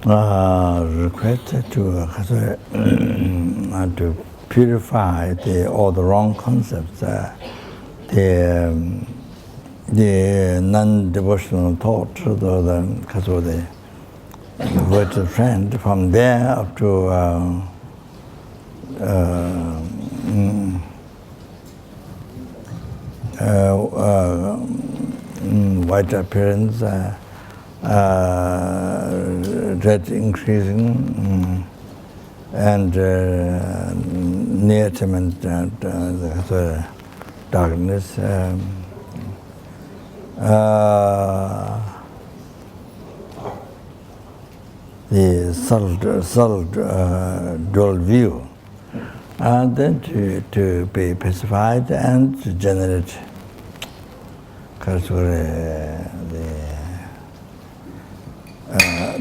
requested to purify all the wrong concepts, the non-devotional thought, the virtual friend, from there up to white appearance, red increasing, and near-attainment, the darkness, the subtle dual view, and then to be pacified and to generate the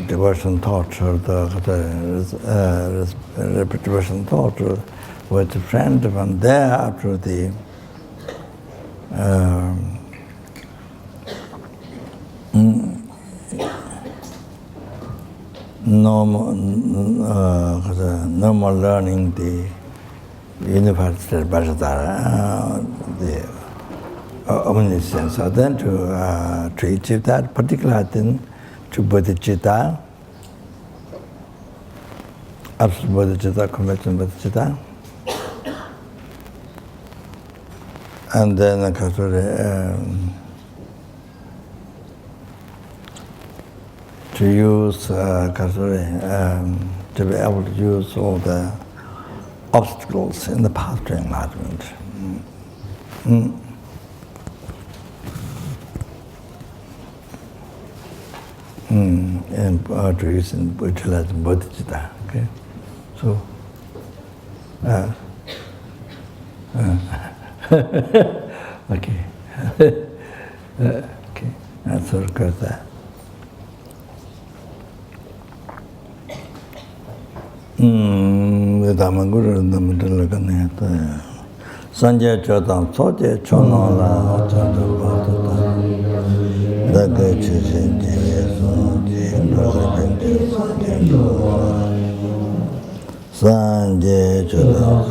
devotion thought, or the repetition thought with the friend, from there up to the normal learning, the universal Bharatara, the omniscience. So then to achieve that particular thing, to bodhicitta, absolute bodhicitta, conventional bodhicitta, and then to use to be able to use all the obstacles in the path to enlightenment. And to use in utilize bodhicitta. Okay, so okay, okay, that's all good. Vedamaguru Namadalagana Sanjay Chodam Soje Chonola Chandabata Dagachi Sanjay Chodam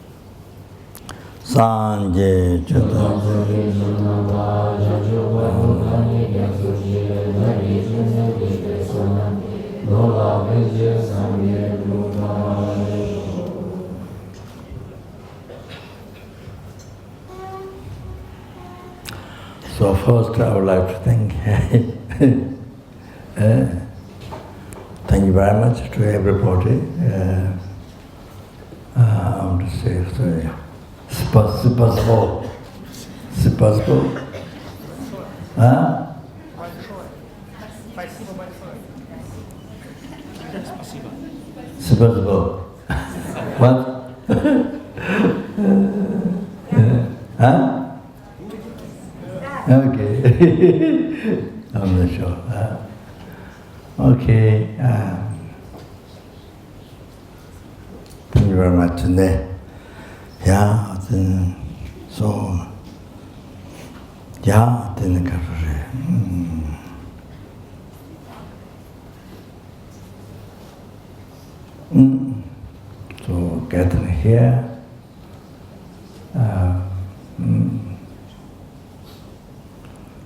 Sanje Chata So first I would like to thank thank you very much to everybody. I want to say Спасибо. Спасибо. А? Спасибо. What? Huh? Okay. I'm not sure. Okay. Thank you very much. Yeah, then, so, yeah, then so getting here,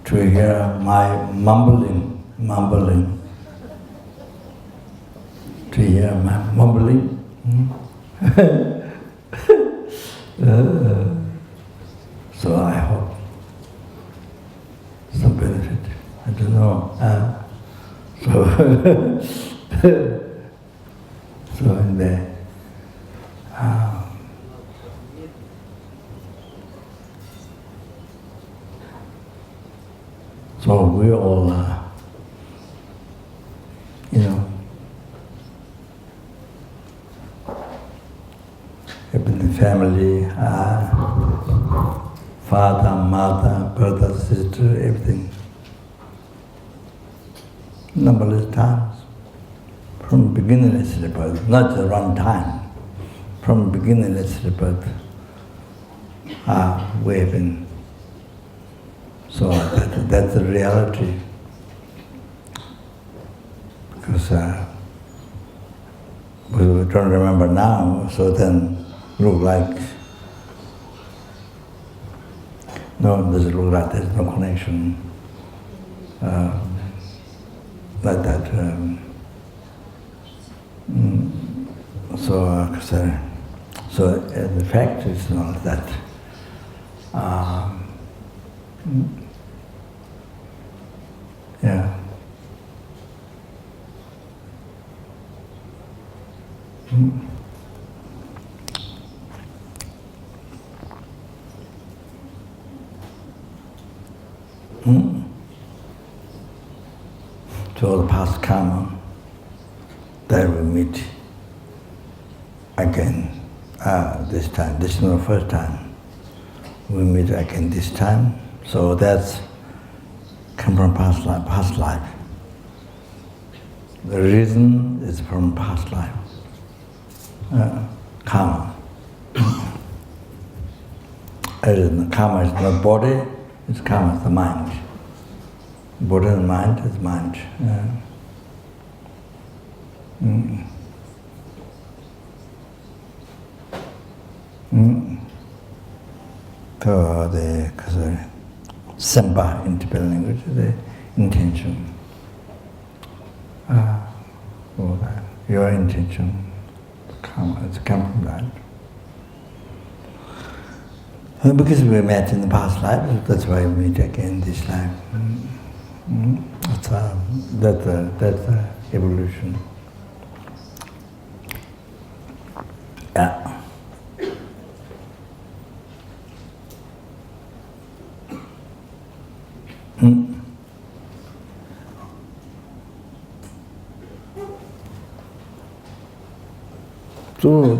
to hear my mumbling, to hear my mumbling. So I hope some benefit. I don't know. So in there. So we all, in the family, father, mother, brother, sister, everything. numberless times. From beginningless rebirth, not just one time. From beginningless rebirth, we have been. So that's the reality. Because we don't remember now, so then look like, no, does it look like there's no connection, like that. So the fact is not that. Yeah. So the past karma, that we meet again this time. This is not the first time. We meet again this time. So that's come from past life. The reason is from past life. Karma. Karma is not body, it's karma, it's the mind. Body and mind is mind. So the semba in Tibetan language, the intention. Your intention. It's come from that. And because we met in the past life, that's why we meet again this life. That's the evolution. Yeah. So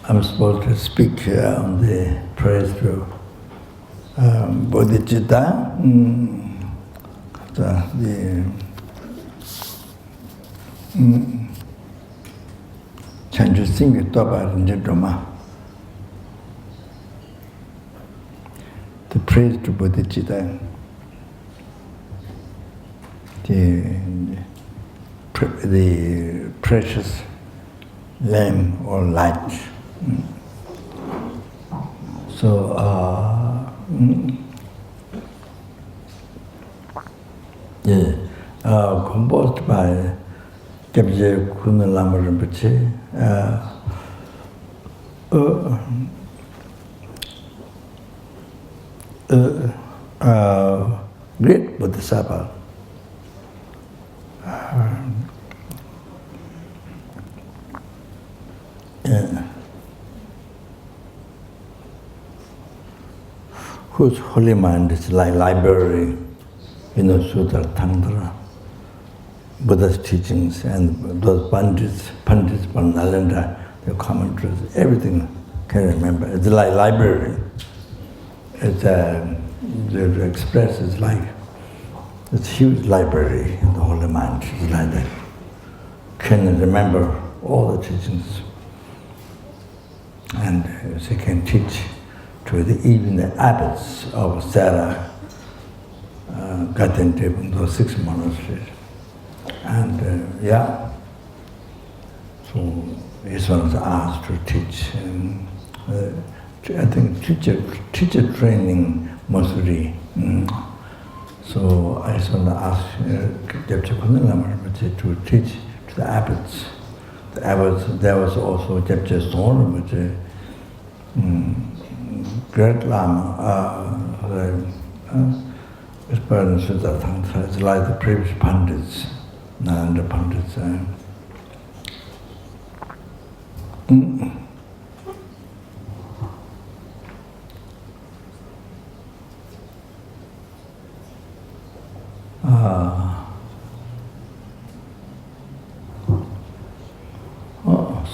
I'm supposed to speak on the praise to bodhicitta, chanju singi toba rinjidoma. The praise to bodhicitta, the precious lamb or light. So, composed by Khunu Lama Rinpoche, great Bodhisattva. Whose holy mind is like library, Sutra, Tantra, Buddha's teachings, and those pandits from Nalanda, their commentaries, everything can remember. It's like library. It's to express is like this huge library in the holy mind. It's like that. Can remember all the teachings, and she can teach to even the abbots of Sarah, Gaten, those 6 monasteries. And so this one was asked to teach. I think teacher training mostly. So I just want to ask Khunu Lama Rinpoche to teach to the abbots. The abbots, there was also Jepche Son Rinpoche, great Lama, it's like the previous pandits, Nalanda pandits.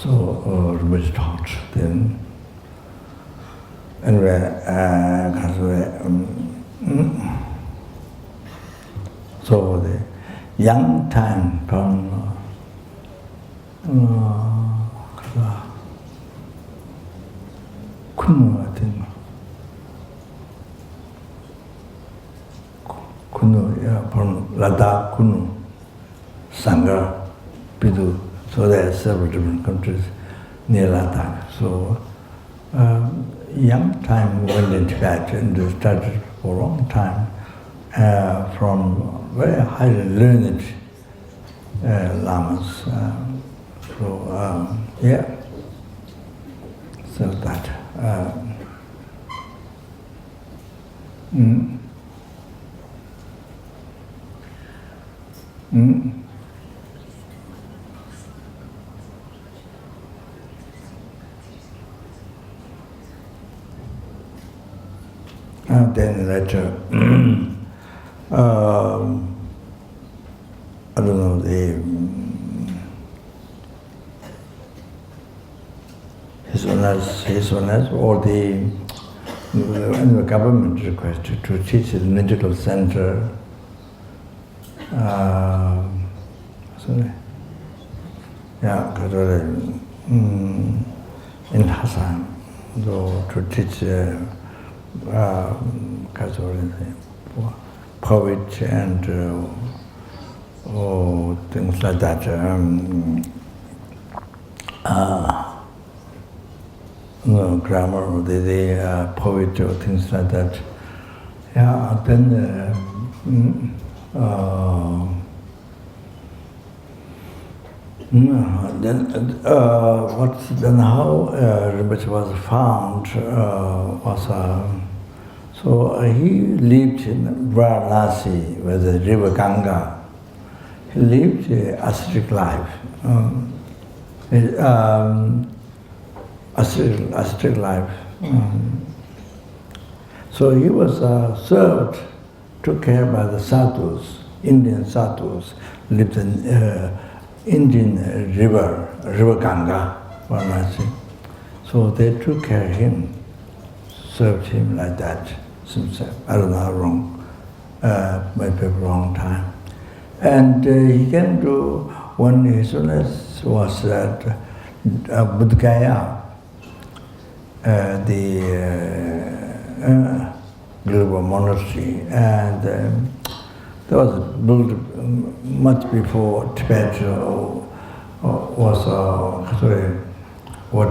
So Rinpoche taught then. Anyway, So the young time from Khunu, I think. Khunu, yeah, from Ladakh, Khunu, Sangha, Pidu. So there are several different countries near Ladakh. So young time went in Tibet and studied for a long time from very highly learned lamas. Yeah, so that. And then later, I don't know, his honors or the government requested to teach in medical center. In Hassan, so to teach poetry and things like that. Grammar, or the poetry or things like that. Yeah, then how Rinpoche was found was so he lived in Varanasi with the river Ganga. He lived ascetic life. Ascetic life. So he was served, took care by the sadhus, Indian sadhus, lived in Indian river Ganga, Varanasi. So they took care of him, served him like that. Since I don't know how long, maybe a long time. And he came to when his illness was at Bodh Gaya, the global monastery, and that was built much before Tibet was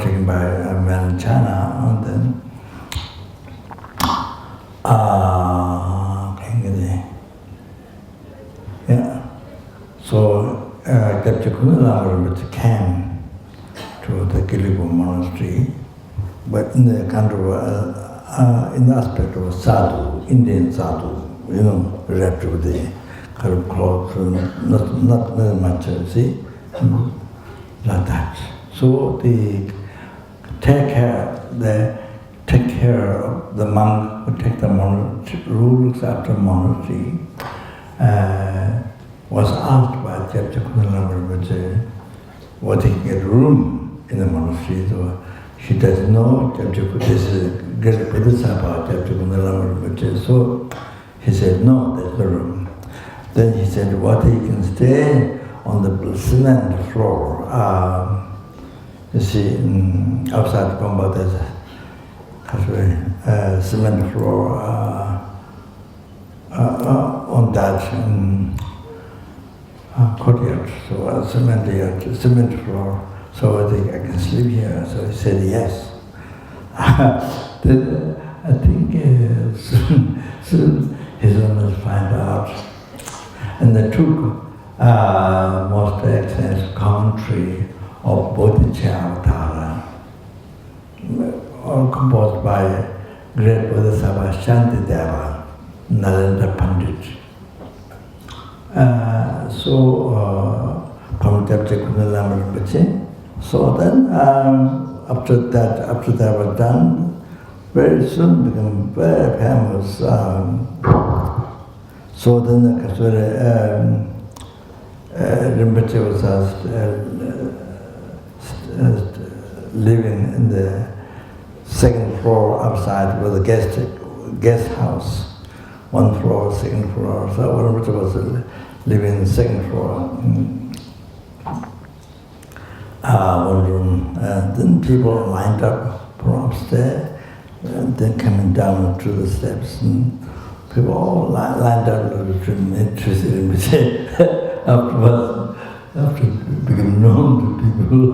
taken by mainland China, and then so Khunu Lama Rinpoche came to the Gilipo monastery, but in the kind of in the aspect of a sadhu, Indian sadhu, wrapped with the kind of cloth, not very much, see, like that. So they take care of the monk who take the monastery, rules after monastery, was asked by Khunu Lama Rinpoche what he can get room in the monastery. So he doesn't know this is great Bodhisattva, Khunu Lama Rinpoche. So he said, no, there's no room. Then he said, what he can stay on the cement floor. You see, outside Gomba, there's a cement floor on that courtyard, so a cement floor. So I think I can sleep here. So he said yes. Then I think soon his owners find out, and they took most excellent commentary of Bodhicharya, all composed by great Bodhisattva Shantideva, Narendra Pandit. From Khunu Lama Rinpoche. So then, after that was done, very soon became very famous. So then, Rinpoche was living in the second floor outside with a guest house one floor, second floor. So one was living in the second floor. One room. Then people lined up from upstairs, and then coming down to the steps. And people all lined up, interested in me. After it became known to people.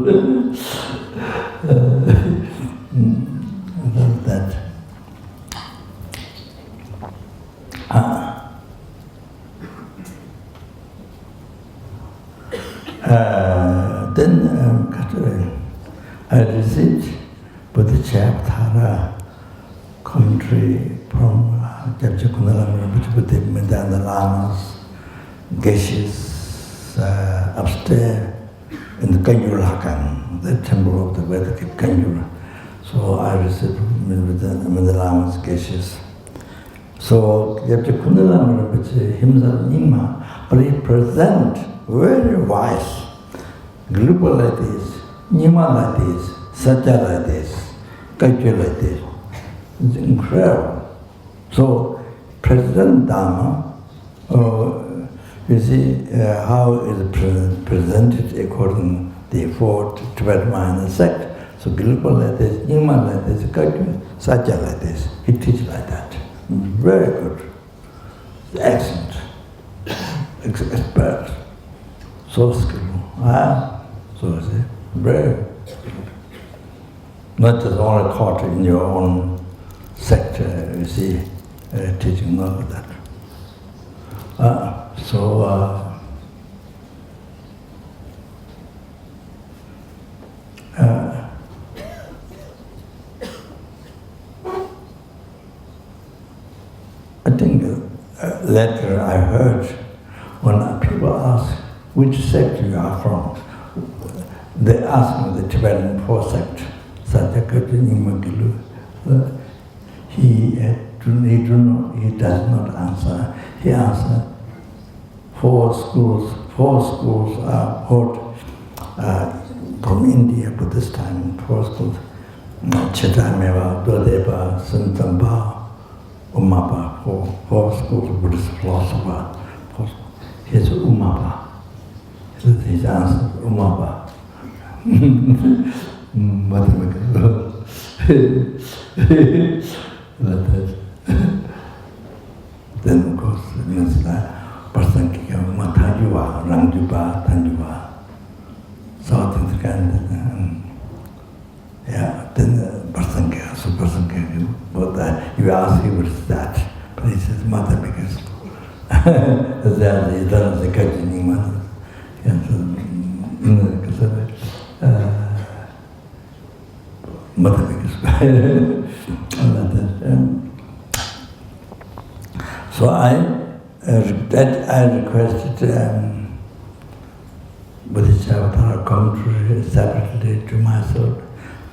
That. Then I received Buddha commentary from Khunu Lama Rinpoche, and the lamas, geshes upstairs in the Kanjur, the temple of the Vedic Kanjur. So I received with the lamas, geshes. So Khunu Lama Rinpoche himself, Nyingma, but he presents very wise. Group like this, Nyingma like this, Satya like this, Kaiche like this. It's incredible. So, President Dharma, you see how it is presented according to the four Tibetan minor sect. So, Gilpa like this, Nyingma like this, Kaiche, Satya like this. He teaches like that. Very good. Excellent. Expert. So skillful. So is it? Very. Not just only caught in your own sector, you see, teaching all of that. I think later I heard when people ask which sect you are from, they ask me the Tibetan four sect, Satyakati Nyingma Gilu. He does not answer. He answers four schools are taught from India at this time. Four schools: Chitameva, Dodeba, Santamba, Umapa. Four schools of Buddhist philosopher. Here's Umapa. His answer, Umapa. Then of course it means that Pasankika, Matajuva, Rangjuva, Tanjuva, South Indian. Yeah, then Pasankika, so Pasankika, but you ask him what is that? But he says Mata because that he doesn't say Kajini Mata. Mata because so I requested Bodhisattva commentary separately to myself.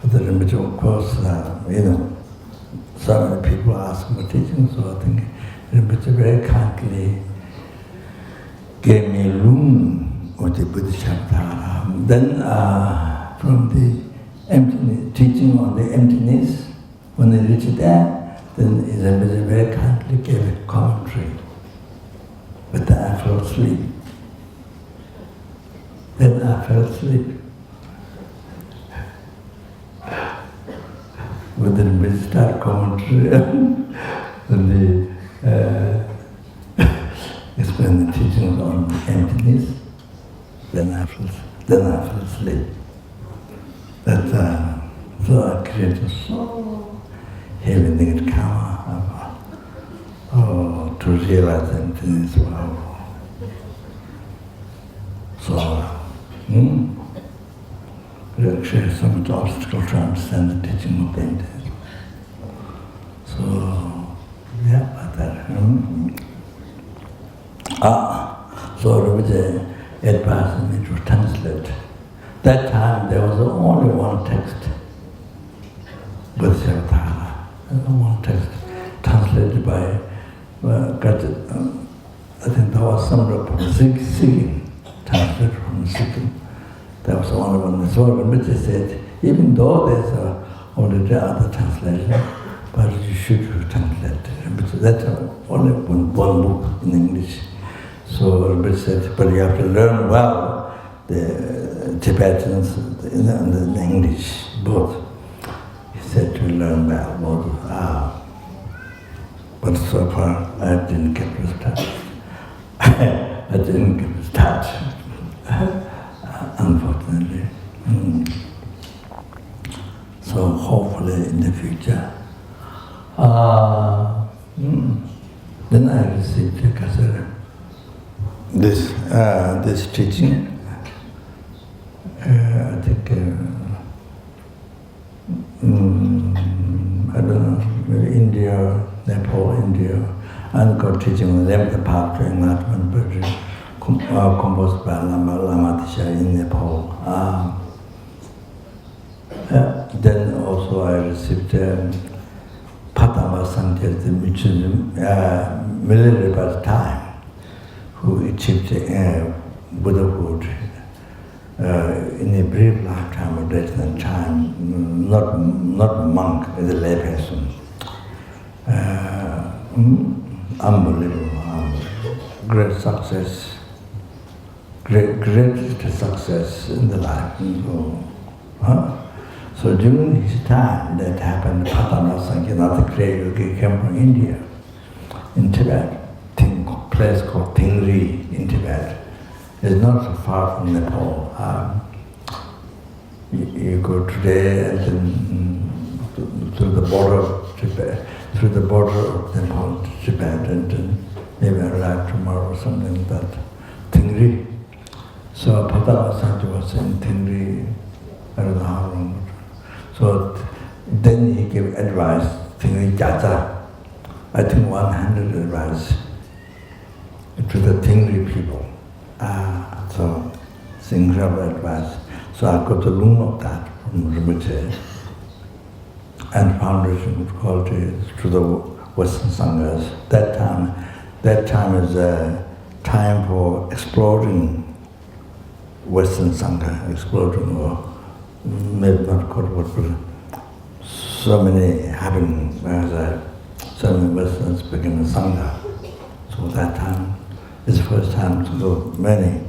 But the Rinpoche, of course, so many people ask for teaching, so I think Rinpoche very kindly gave me room with the Bodhisattva. Then from the emptiness, teaching on the emptiness, when they reached there, then Rinpoche very kindly gave a commentary. But then I fell asleep. With the Rinpoche start commentary and explain the teachings on emptiness, then I fell asleep. So I created so heavy negative karma to realize emptiness. Wow. So, it actually so much obstacle to understand the teaching of the emptiness. So, yeah, but that. So Rinpoche advised me to translate. That time there was only one text, Bodhisattva. One text translated by, I think there was somebody from Sikkim, translated from Sikkim. That was the only one. So Rinpoche said, even though there's already other translation, but you should translate. But that's only one book in English. So Rinpoche said, but you have to learn well the Tibetans and the English, both. He said to learn well both. But so far I didn't get the start. I didn't get the start, unfortunately. So hopefully in the future. Then I received this teaching. I think I don't know, maybe India, Nepal, India, and got teaching on them the path to enlightenment, but composed by Lama Rinpoche in Nepal. Then also I received Padma Sanjay, the military by the time, who achieved Buddhahood in a brief lifetime of resonant time, not a monk, as a layperson. Unbelievable, great success, great success in the life. So during his time, that happened. Padma Sanjay, another great yogi, came from India, in Tibet, a place called Tingri in Tibet. It's not so far from Nepal. You go today and then through the border of Tibet, through the border of Nepal to Tibet, and then maybe arrive tomorrow or something like that. Tingri. So Padma Sanjay was in Tingri, I don't know how long. So then he gave advice, Tingri Jata, I think 100 advice to the Tingri people. So incredible advice. So I got the loan of that from Rinpoche, and foundation was called to the Western Sanghas. That time is a time for exploring Western Sangha, exploring, or maybe not called what, but so many having, so many Westerns became a Sangha. So that time is the first time to go many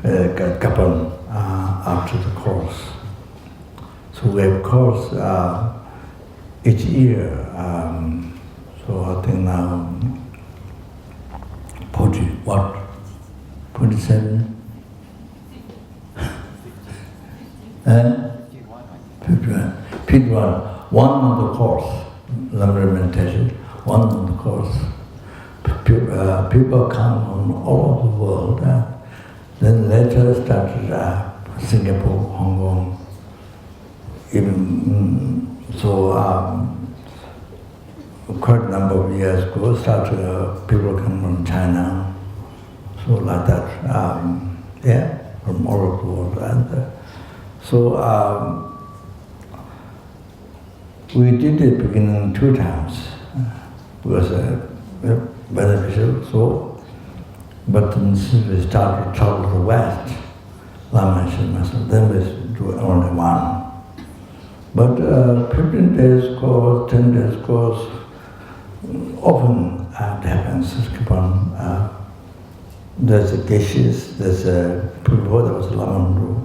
couple after the course. So we have course each year. So I think now 47? 51. One on the course, lamrim meditation, one on the course. People come from all over the world. Then later started Singapore, Hong Kong, even quite a number of years ago, started people come from China, so like that, from all over the world. And we did it beginning 2 times. It was beneficial, so. But since we started to travel to the West, Lama and then we do only one. But 15 days course, 10 days course, often happens. There's a geshes, there's a before there was a lamrim,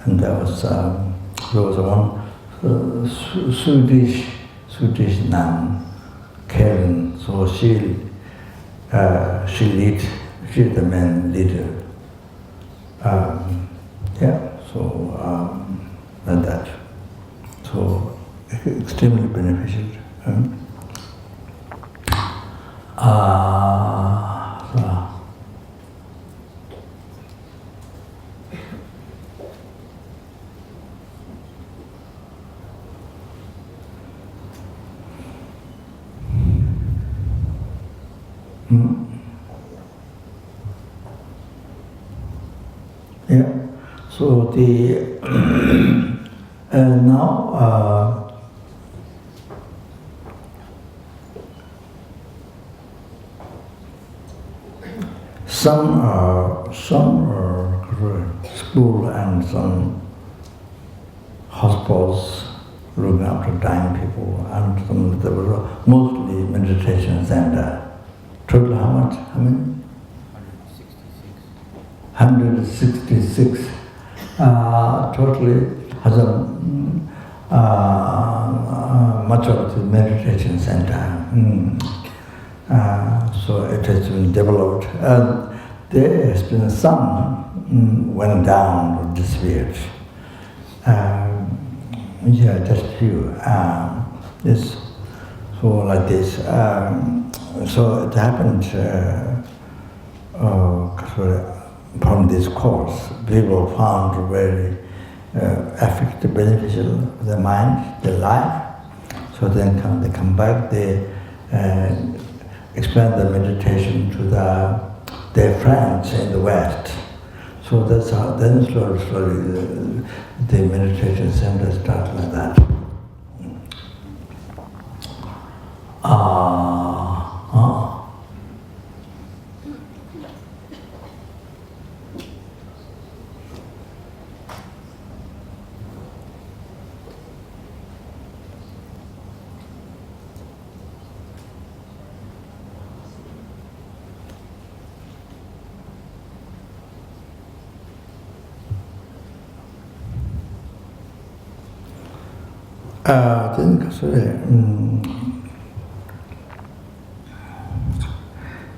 and there was one Swedish nun, Karen. So she's the main leader. And that. So extremely beneficial. So the now some school and some hospitals looking after dying people, and there was mostly meditation center. Total how much? How many? 166. Totally has much of the meditation center. So it has been developed. There has been some went down or disappeared. Yeah, just few. This, so like this. So it happened from this course. People found very effective, beneficial for their mind, their life. So then they come back, they explain the meditation to their friends in the West. So that's how, then slowly, the meditation center starts like that.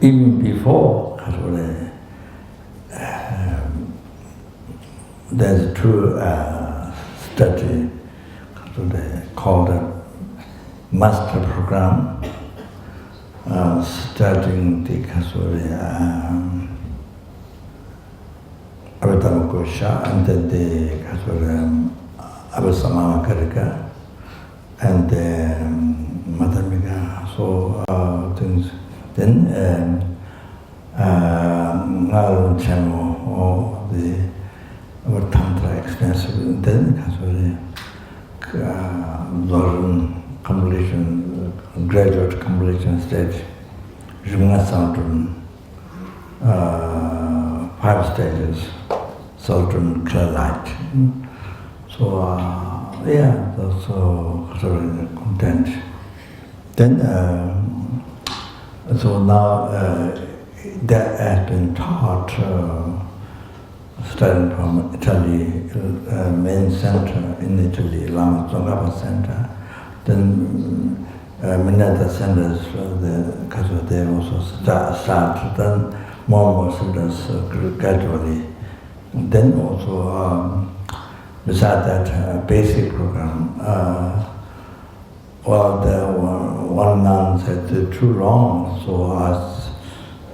Even before there's a true study called a master program, studying the Abhidhammakosha and then the Abhisamamakarika and Madhamika, so things. Then Ngalun Chemo or the Tantra expensive, then learn completion, graduate completion stage, Jumna Saltun, 5 stages, Saltun clear light. So yeah, that's really content. Then so now that has been taught starting from Italy, main center in Italy, Lama Tsongkhapa Center. Then many other centers, because they also start, then more centers gradually. Then also, besides that basic program, well, the one nun said too long, so I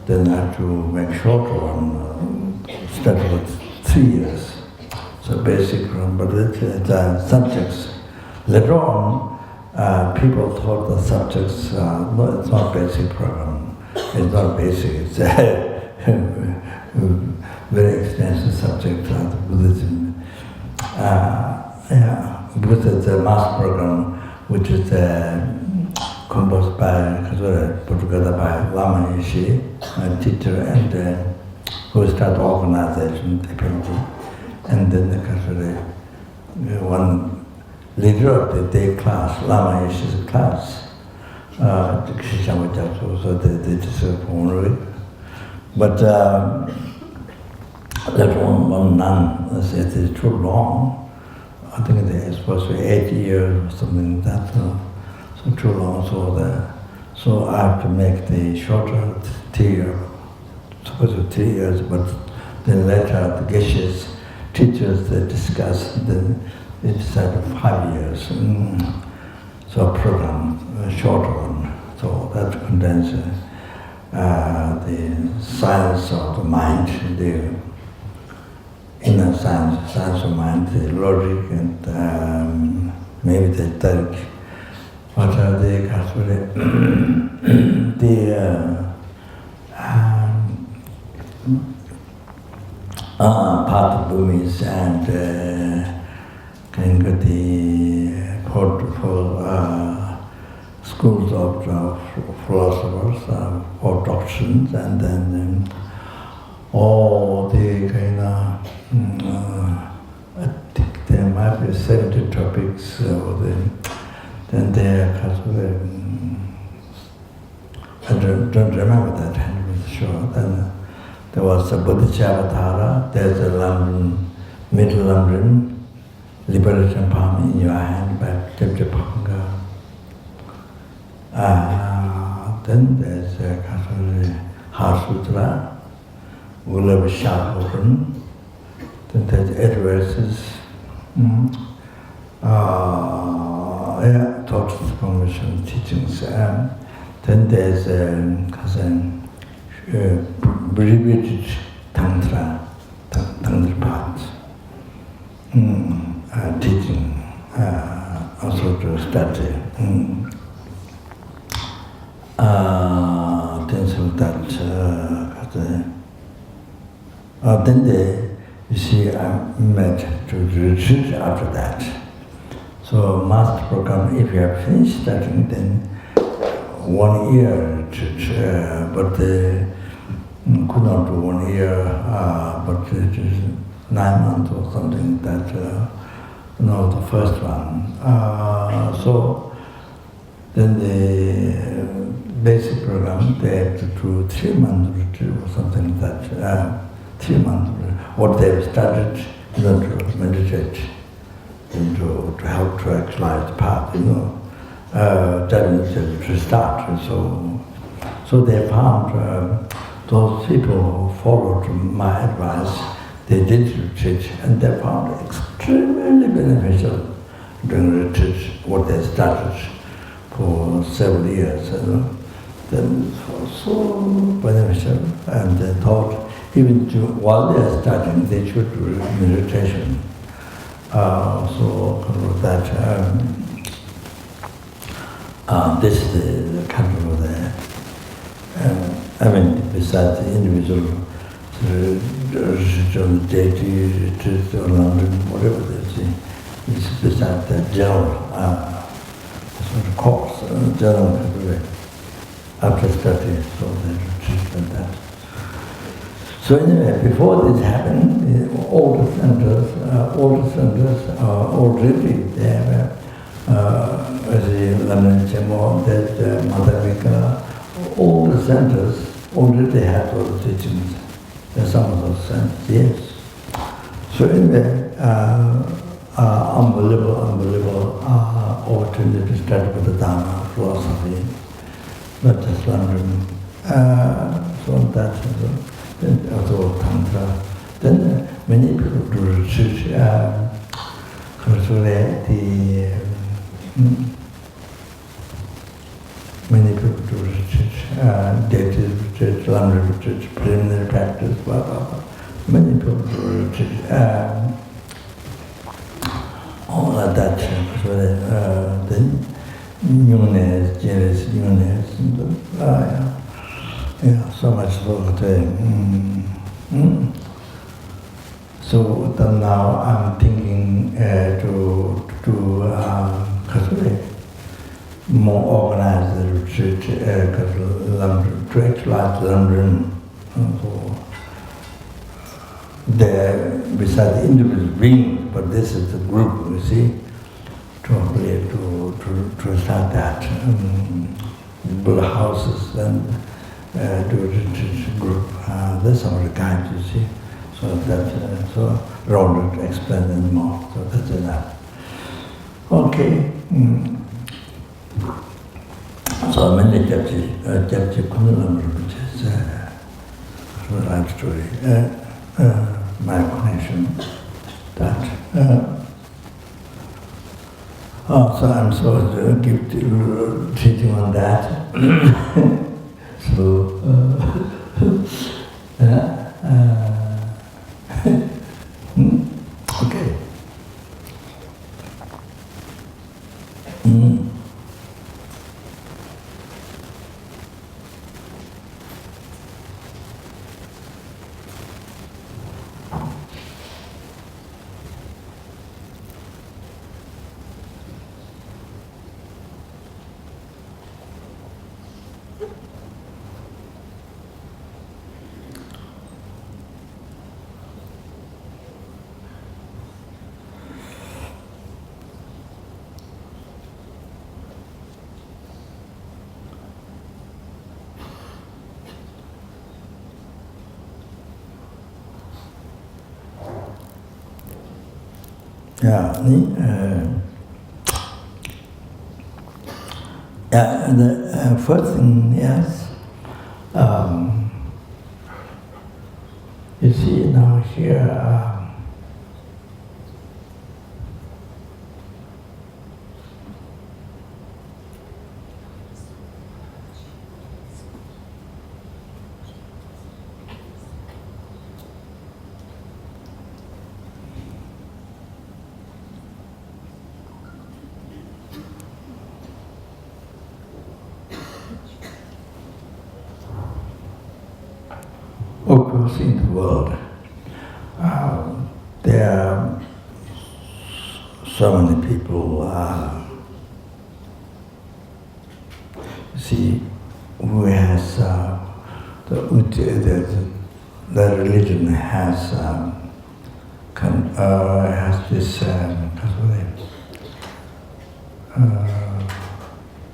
then had to make shorter one, study for 3 years. So basic program, but the subjects. Later on, people thought the subjects, no, it's not basic program. It's not basic, it's a very extensive subject of Buddhism. Buddhism is a mass program, which is composed by, put together by Lama Rinpoche, a teacher, and who started organization, FPMT. And then one leader of the day class, Lama Rinpoche's class, so they just honorary. But that one nun said it's too long. I think it's supposed to be 8 years or something like that, so too long. So I have to make the shorter 3 years, supposed to be 3 years, but then later the Geshes teachers they discuss, then they decided 5 years. So a program, a shorter one, so that condenses the science of the mind, the inner science of mind, the logic, and maybe the dark. What are the path of Bumis and the schools of philosophers, for doctrines, and then all the kind of might be 70 topics, then there are I don't remember that 100% sure. Then there was a Bodhisattva, there's a lamrim, middle lamrim, liberation palm in your hand by Tepchapanga. Then there's a Heart Sutra, will have a sharp open. Then there's 8 verses. Thought transformation teachings. Then there's abbreviated Tantra part, teaching, also to study. Things like that. Then you see, I met to retreat after that. So master program, if you have finished studying, then 1 year retreat, but could not do 1 year, but it is 9 months or something that, the first one. So then the basic program, they have to do 3 months retreat or something like that. 3 months, what they have started, to meditate, and to help to actualize the path, to start. So they found those people who followed my advice, they did retreat, and they found extremely beneficial during retreat, what they started for several years. Then it was so beneficial, and they thought, even while they are studying, they should do meditation. So that this is the kind of besides the individual religion, deity, or whatever they say, it's besides the general sort of course, general after study, so they retreat and that. So anyway, before this happened, all the centers already there, the lamrim, there's Madhavika, all the centers already had all the teachings. There's some of those centers, yes. So anyway, unbelievable opportunity to study with the Dharma, philosophy, not just lamrim. So that's then also Tantra. Then many people do retreat. Many people do retreat, deity retreat, lamrim retreat, preliminary practice, blah, blah, blah. Many people do retreat. All of that. Then newness, cherish, newness, yeah, so much for today. So then now I'm thinking to more organized retreat, to actualize lamrim. So there, beside the individual being, but this is the group, you see, to start that, build houses and do a retreat group. There's some of the kinds, you see. So that, so rounded, explain and more. So that's enough. Okay. So many Japji Khunu Lama Rinpoche is a life story. My connection. That. So I'm supposed to give teaching on that. So, okay. The first thing, yes, you see now here, of course, in the world, there are so many people, see, who has, the religion has this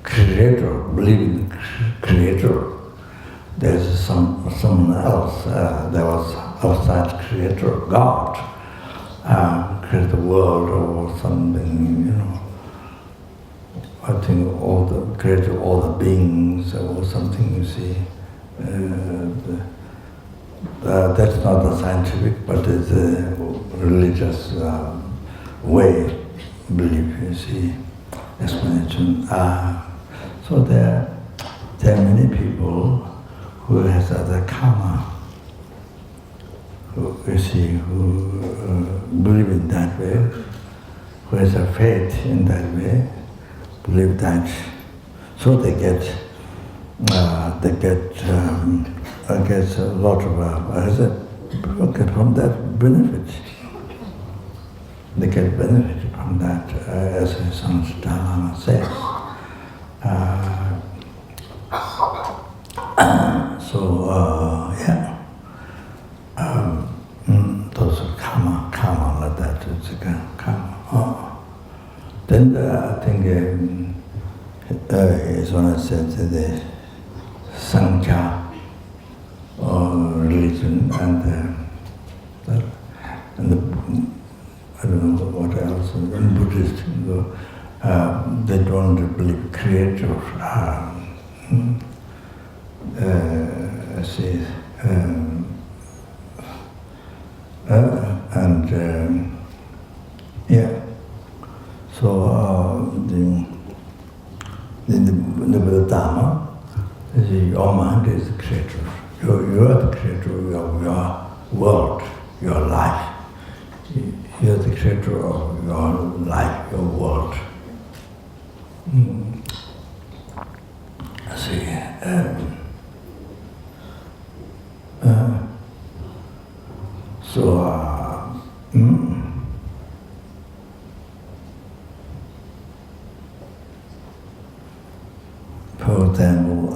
creator, believe in the creator. There's someone else, there was outside creator, God, created the world or something, you know. I think created all the beings or something, you see. That's not the scientific, but it's a religious way, belief, you see, explanation. So there are many people who has other karma, who believe in that way, who has a faith in that way, believe that, so they get a lot of get from that benefit. They get benefit from that, as Son Lama says. Those are karma like that, it's a karma. Then I think it's one of the Sangha religion and I don't know what else, in Buddhist, they don't believe creator. The Buddha Dharma is your mind is the creator. You are the creator of your world, your life. You are the creator of your life, your world. For example,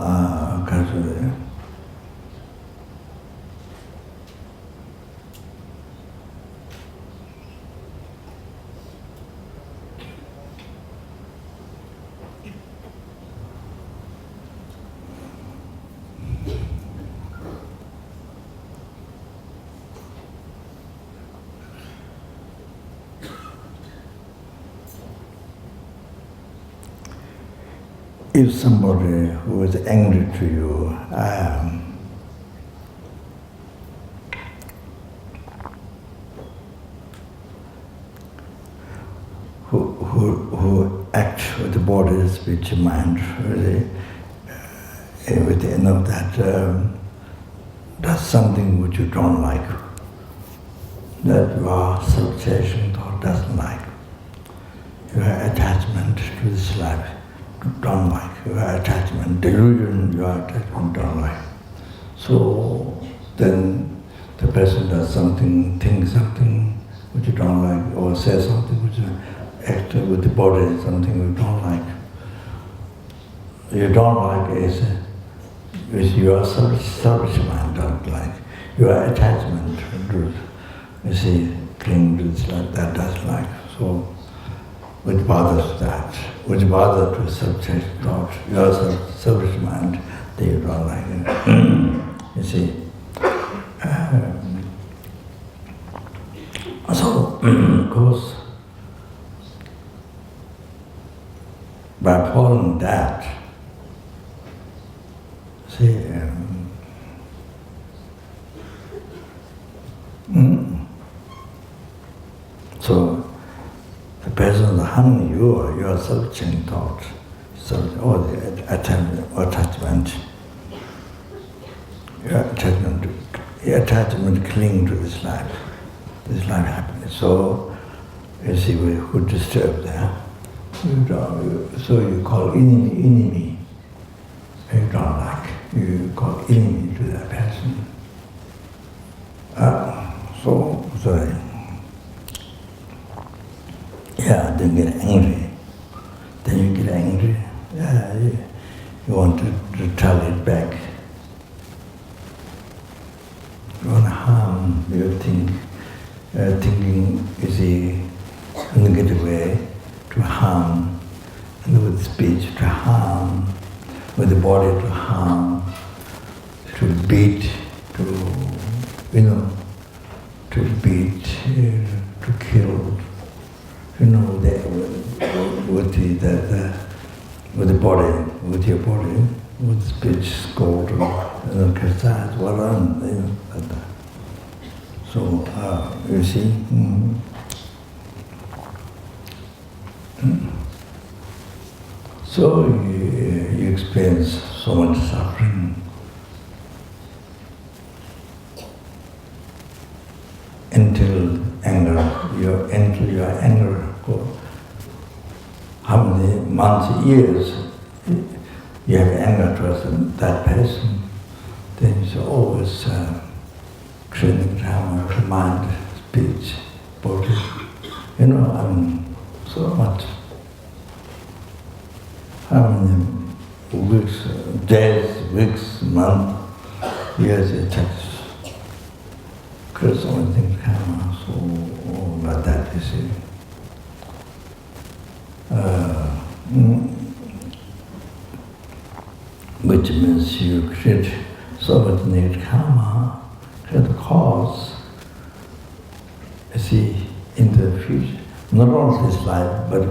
if somebody who is angry to you, who acts with the body, speech, and mind, really, everything of that, does something which you don't like, that you are self-cherishing or doesn't like. Your attachment to this life, don't like. Your attachment, delusion, your attachment, don't like. So then the person does something, thinks something which you don't like, or says something which you act with the body, something you don't like. You don't like is your selfish mind don't like. Your attachment to, you see, cling to this life, that doesn't like. So which bothers that? Which bothers to subject thought, your selfish mind, that you don't like it. You see. So, of course, by following that, see, so the person harming you, your self-cherishing thought, or the attachment, your attachment cling to this life happiness. So you see, who disturb that? So you call enemy. You don't like. You call enemy to that person. Sorry. Yeah, then get angry. Then you get angry. Yeah, you want to retaliate back. You want to harm. You think, thinking is a negative way to harm, and with speech to harm, with the body to harm, to beat, to beat, to kill. With the body, with your body, with speech, scold, criticize, like that. So you see. So you experience so much suffering until your anger goes. How many months, years you have anger towards that person? Then you always training drama, mind, speech, body. So much. How many weeks, days, weeks, months, years it takes. Because so many things come, so like that, you see. Which means you create so much negative karma, create a cause, you see, in the future, not only this life, but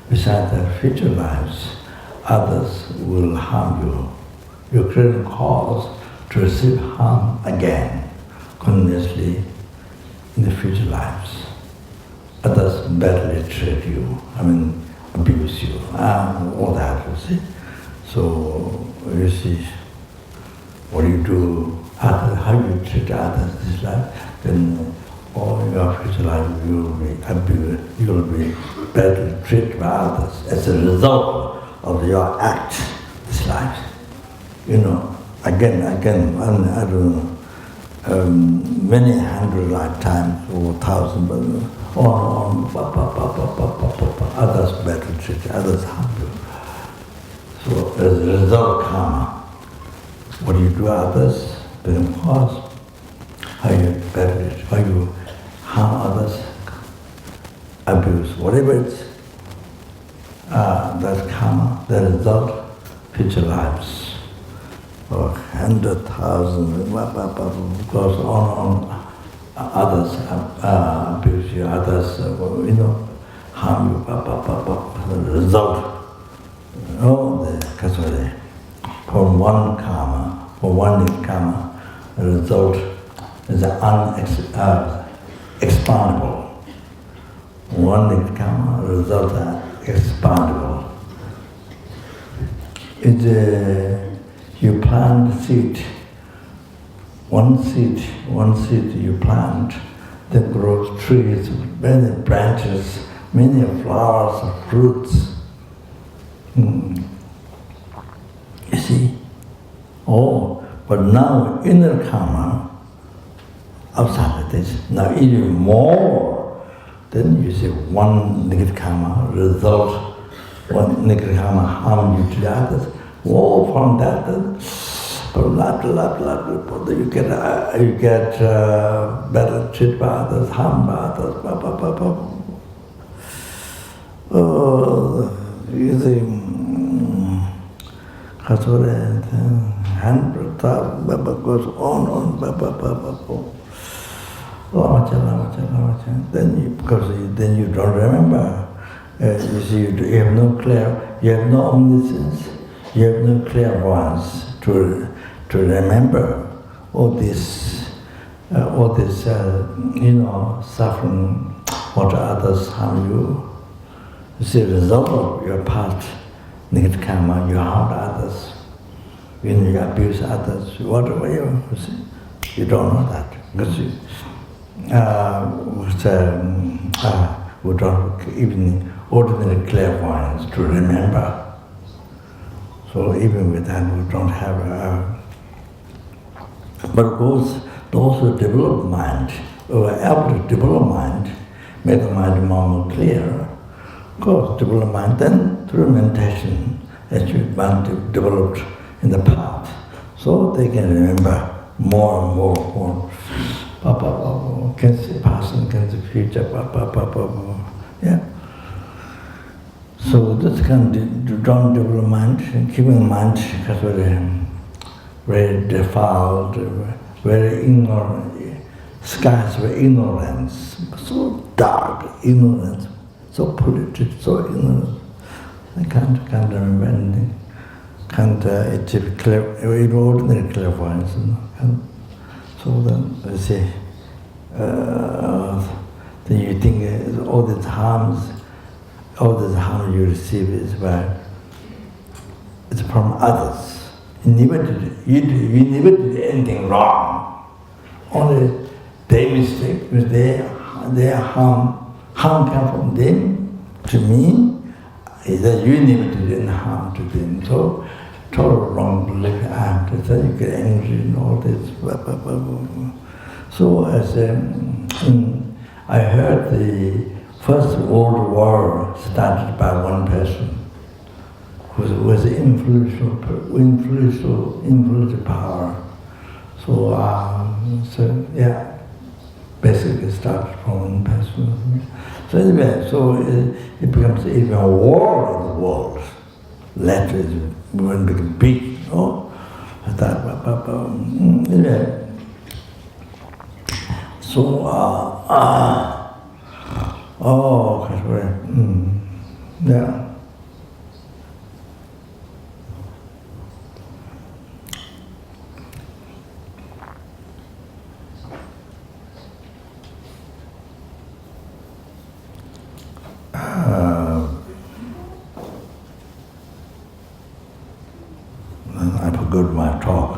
besides the future lives, others will harm you. You create a cause to receive harm again, continuously, in the future lives. Others badly treat you, abuse you, all that, you see. So, you see, what you do, how you treat others this life, then all your future life you will be abused, you will be badly treated by others as a result of your act this life. Again, I don't know, many hundred lifetimes or thousand, but others badly treat, others harm you. So as a result of karma, what you do others, then cause, how you harm others, abuse, whatever it's, that's karma, the result, future lives, or 100,000, goes on, others abuse you, others, harm you, the result. From one karma, from one karma, the result is expandable. One karma, the result is expandable. You plant seed, one seed you plant, then grows trees, many branches, many flowers, fruits. You see? But now inner karma, outside of this, now even more, then you see one negative karma result, one negative karma harm you to the others. From that, you get better treated by others, harmed by others, you see, 100,000 goes on, then you don't remember, You see, you have no omniscience, you have no clairvoyance to remember all this, suffering, what others harm you. You see, the result of your past negative karma, you harm others, you abuse others, whatever you see. You don't know that because we don't even ordinary clairvoyance to remember. So even with that, we don't have. But of course, those who develop mind, who are able to develop mind, make the mind more clear. Of course, develop mind. Then through meditation, as you want to develop in the past, so they can remember more and more. Can see past and can see future. Yeah. So this kind of don't develop mind, keeping mind very defiled, very ignorant. Skies were ignorance, so dark ignorance, so polluted, so ignorant. I can't remember anything. Can't achieve ordinary clairvoyance. So then I say, then you think all these harms you receive it's from others. You never did anything wrong. Only their mistake, because their harm comes from them to me. That you never did any harm to them. So total wrong belief. So you get angry and all this. So as I heard the First World War started by one person who was influential power. So yeah, basically started from one person. So anyway, it becomes even a war in the world. Later it will become big, you know. Anyway, so yeah. I forgot my talk.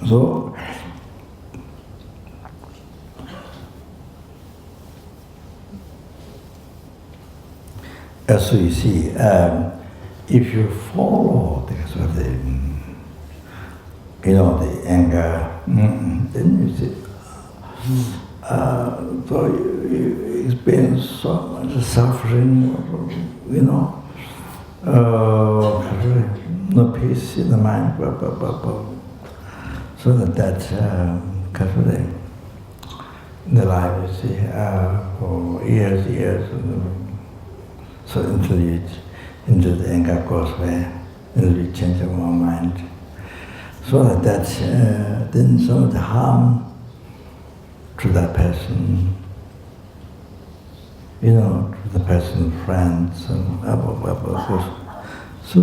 So, as you see, if you follow this, the anger, then you see, so you experience so much suffering, no peace in the mind, so that in the life, you see, for years, so into the anger goes where we change our mind, so that then some of the harm to that person, to the person's friends and so.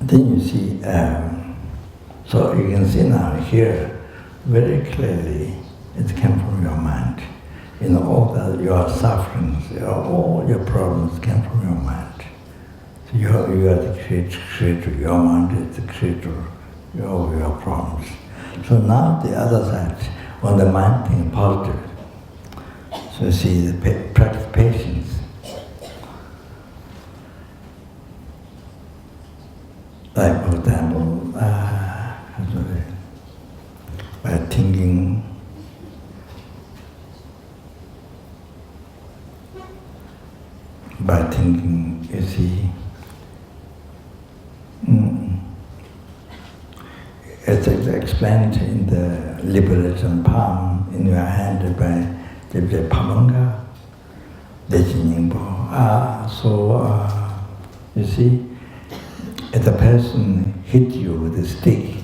Then you see, so you can see now here very clearly it came from your mind. You know, all your sufferings, all your problems came from your mind. So you are the creator, your mind is the creator of your problems. So now the other side, when the mind thinks positive, so you see the practice patience. Like, for example, by thinking, you see, it's explained in the liberation palm in your hand by the Pamanga, the Jiningbo. So, you see, if the person hit you with a stick,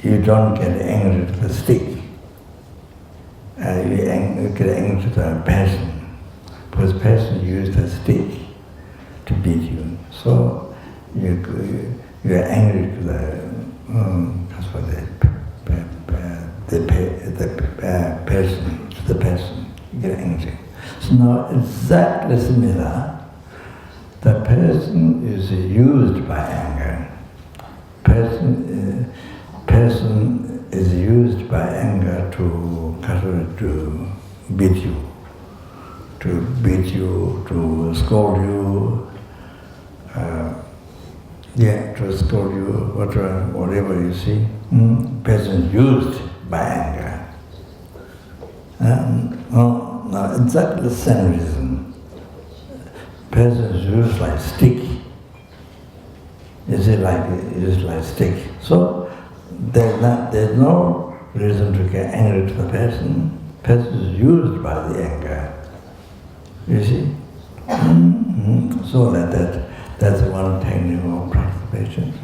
you don't get angry with the stick. You get angry with the person, because the person used a stick to beat you. So you're angry with the person. You get angry. So now exactly similar. The person is used by anger. Person is used by anger to beat you, to scold you, to scold you, whatever you see. Person used by anger. Now exactly the same reason. Person is used like stick. Is it like stick? So there's no reason to get angry to the person. Person is used by the anger. You see? So that's one technique of practice patience.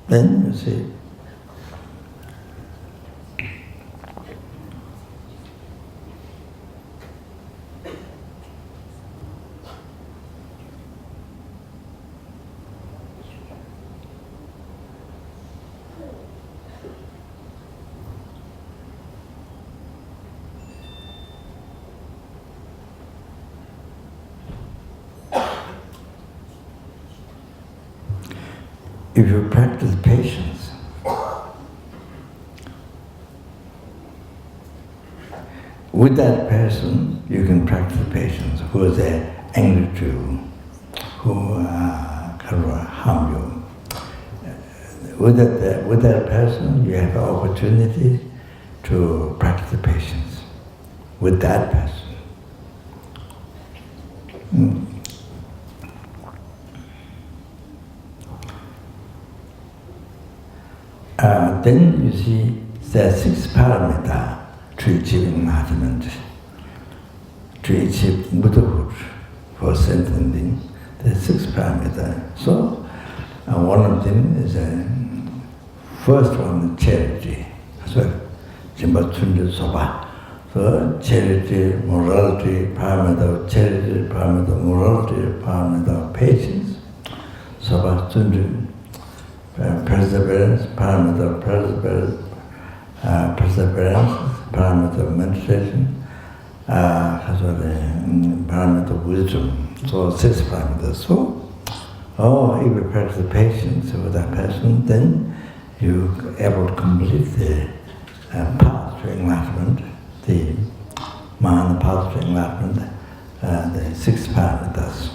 Then you see, if you practice patience, with that person you can practice patience who is angry to you, who can harm you. With that person you have an opportunity to practice patience with that person. Then you see there are 6 parameters to achieve enlightenment, to achieve Buddhahood for sentient being. There are 6 parameters. So one of them is first one is charity. So charity, morality, parameter of charity, parameter of morality, parameter of patience. Perseverance, parameter of perseverance, parameter of meditation, parameter of wisdom. So 6 parameters. So, if you practice patience with that person, then you're able to complete the path to enlightenment, the path to enlightenment, the 6 parameters.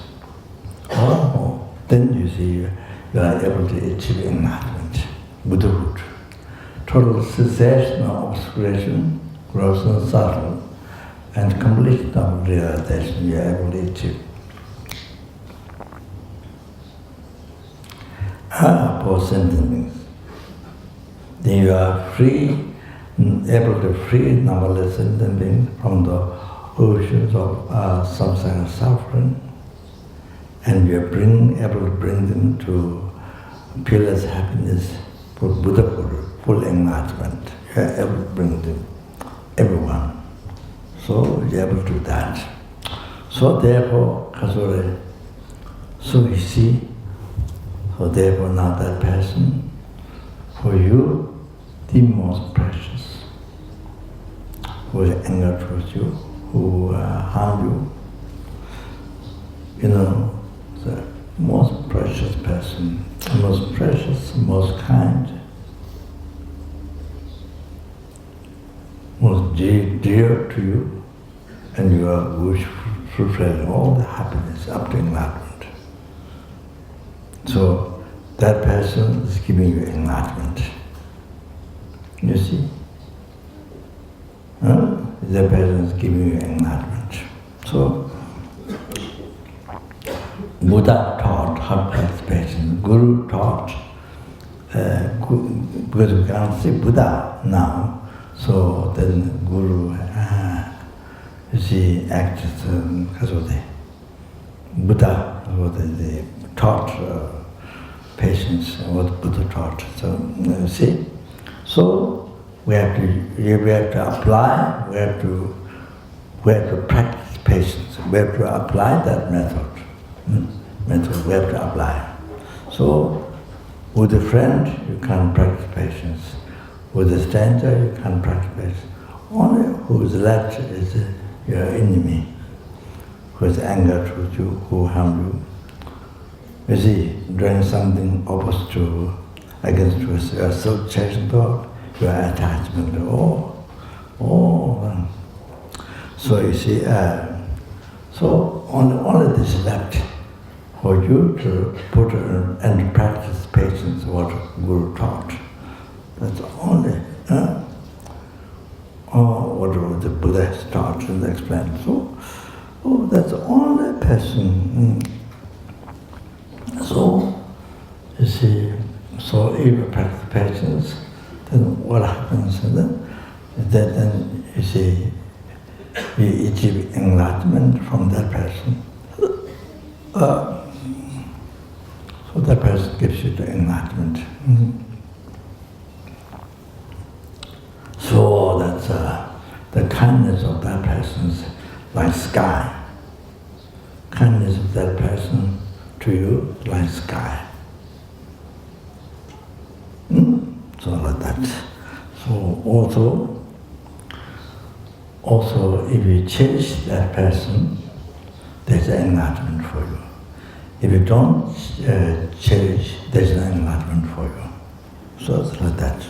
Then you see you are able to achieve enlightenment, Buddhahood. Total cessation of obscuration, gross and subtle, and completion of realization you are able to achieve. For sentient beings, then you are free able to free numberless sentient beings from the oceans of samsara suffering, and you are able to bring them to peerless happiness for Buddhahood, full enlightenment. You are able to bring them, everyone. So you are able to do that. So therefore, Kasore, so you see, so therefore now that person, for you, the most precious, who is anger towards you, who harm you, the most precious person, most precious, most kind, most dear to you, and you are wish fulfilling all the happiness up to enlightenment. So that person is giving you enlightenment. You see? That person is giving you enlightenment. So Buddha taught how to practice patience. Guru taught, because we can't see Buddha now, so then Guru, you see, acts as Buddha, they taught patience, what Buddha taught. So you see, so we have to apply, we have to practice patience. We have to apply that method. We have to apply. So with a friend, you can't practice patience. With a stranger, you can't practice patience. Only who is left is your enemy, who is anger towards you, who harm you. You see, doing something opposite to, against your self-cherishing thought, your attachment, So you see, so only this is left for you to put and practice patience, what Guru taught. That's only, what the Buddha has taught and explained. So, that's the only person. So, you see, so if you practice patience, then what happens? Then you see, you achieve enlightenment from that person. So that person gives you the enlightenment. So that's the kindness of that person is like sky. Kindness of that person to you is like sky. So like that. So also if you cherish that person, there's an enlightenment for you. If you don't cherish, there's no enlightenment for you. So it's like that.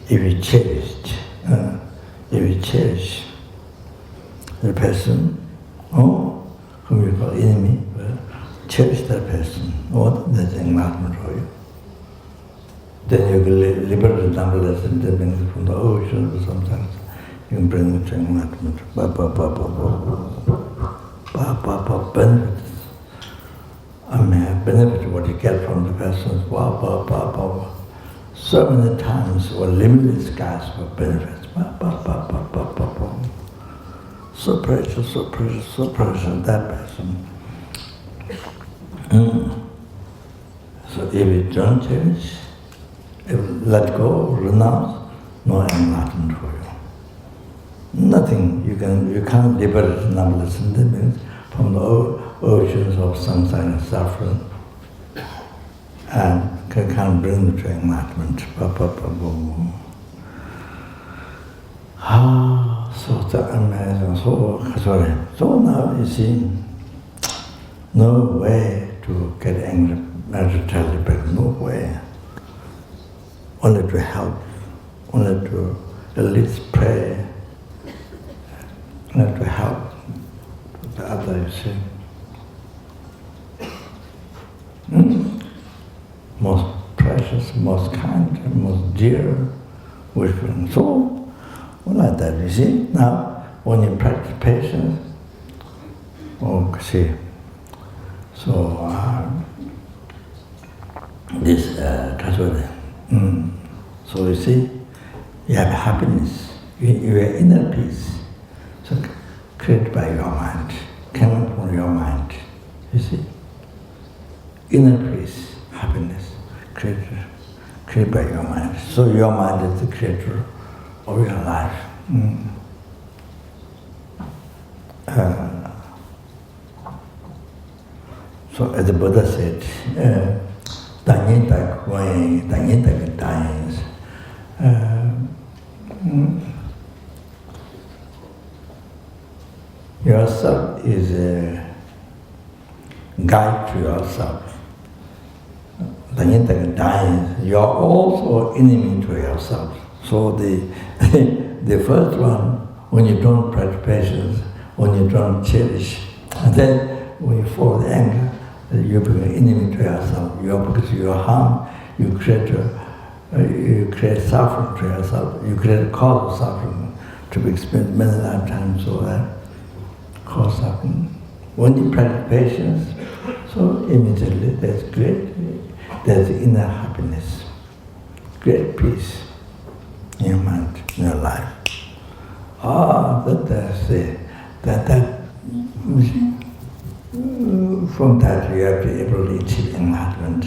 If you cherish the person, whom you call enemy, cherish that person, there's enlightenment for you. Then you can liberate the numberless sentient beings from the ocean or something. You can bring them to enlightenment. Benefits. Benefit what you get from the person. So many times, or limitless skies for benefits. So precious, that person. So if you don't cherish, if you let go, renounce, no enlightenment for you. Nothing, you can't liberate numberless sentient beings from the oceans of samsara suffering, and can't bring them to enlightenment. So amazing. So now you see, no way to get angry, materially back, no way. Only to help, only to at least pray, only to help the other, you see. Most precious, most kind, most dear, wishing. So, like that, you see. Now, when you practice patience, see, so this, so you see, you have happiness, your inner peace. So created by your mind, coming from your mind. You see? Inner peace, happiness, created by your mind. So your mind is the creator of your life. So as the Buddha said, yourself is a guide to yourself. You're also enemy to yourself. So the first one, when you don't practice patience, when you don't cherish, and then when you fall the anger, you become enemy to yourself. Because you harm, you create suffering to yourself. You create a cause of suffering to be experienced many lifetimes. So that cause suffering. When you practice patience, so immediately there's inner happiness, great peace in your mind, in your life. From that you have to be able to achieve enlightenment.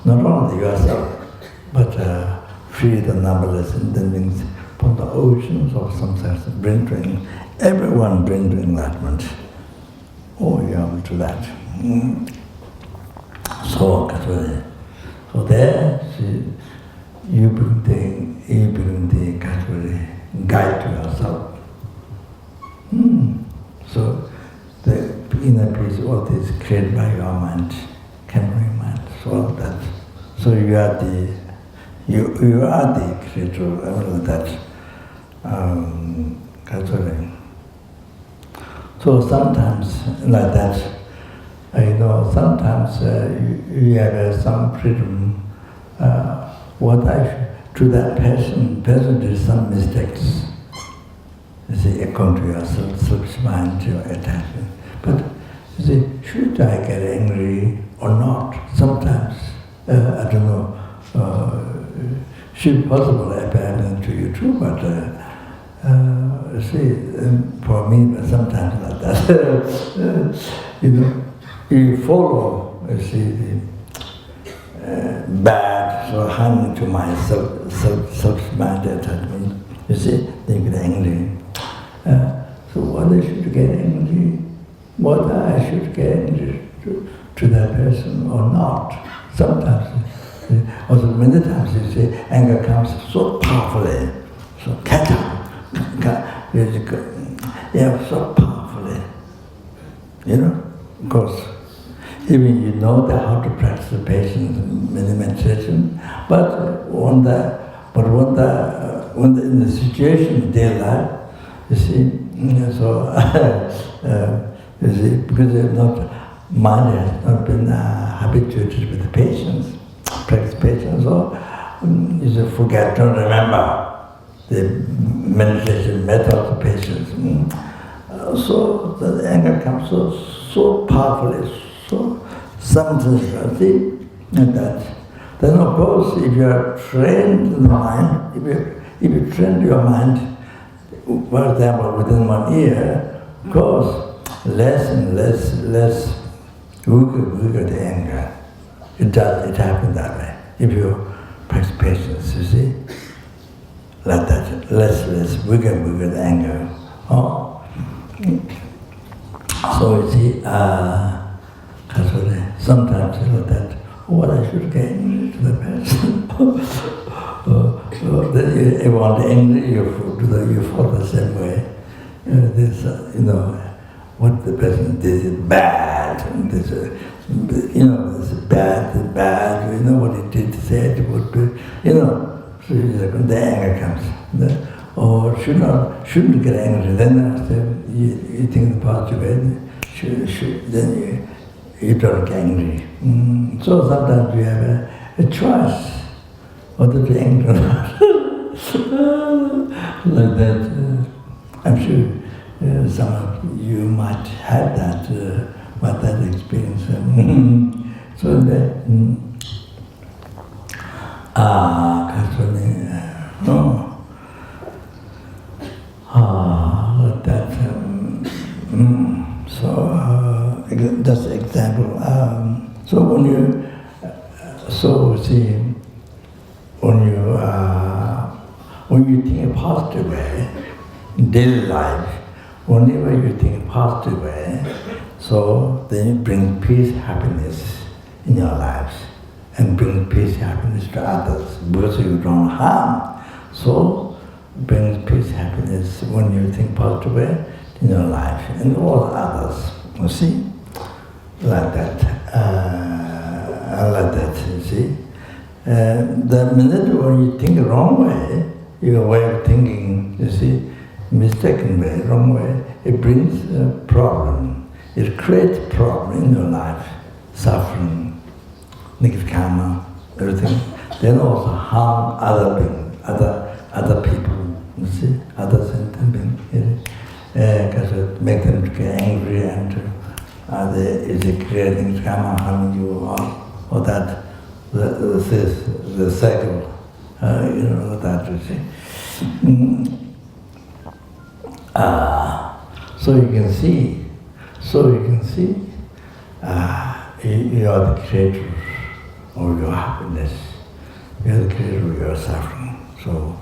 Not only yourself, but free the numberless beings from the oceans of samsara, everyone bring to enlightenment. Oh, you are able to that. So there, you bring the guide to yourself. So the inner peace, all this created by your mind, can bring mind. So you are the creator of that. So sometimes like that. Sometimes you have some freedom. To that person did some mistakes. You see, according to your self-mind, your attachment. But you see, should I get angry or not? Sometimes, I don't know, should possible happen to you too, but for me, but sometimes like that, you follow, the bad, so harming to my self-mind attachment. You see, they get angry. So whether I should get angry, whether I should get angry to that person or not. Sometimes, also many times you see, anger comes so powerfully, so so powerfully, because even you know that how to practice the patience and meditation, but when in the situation of daily life, you see, because mind has not been habituated with the patience, practice patience, so you just forget, don't remember the meditation method of patience. So the anger comes so powerfully, so sometimes and that. Then of course, if you are trained in the mind, if you train your mind, for example, within 1 year, of course, less and less weaker the anger. It happens that way. If you practice patience, you see, like that, less weaker the anger. So you see, sometimes you know that, what I should get angry to the person. Then you want angry, you fall the same way. What the person did is bad, and this is bad, what he did, said, would be, so the anger comes. Or shouldn't get angry, then after you think the positive way, then you don't get angry. So sometimes you have a choice whether to anger or not. Like that, I'm sure some of you might have that experience. So that, So when you, see, when you think a positive way, in daily life, whenever you think a positive way, so then you bring peace, happiness in your lives, and bring peace, happiness to others, because you don't harm. So brings peace, happiness when you think positive way in your life and all others. You see, like that. Like that. You see, the minute when you think the wrong way, your way of thinking, you see, mistaken way, wrong way, it brings a problem. It creates problem in your life, suffering, negative karma, everything. Then also harm other beings, other people. You see, other sentient beings, because it make them get angry and is it creating karma, harming you, or that the cycle, that you see. So you can see, you are the creator of your happiness. You are the creator of your suffering. So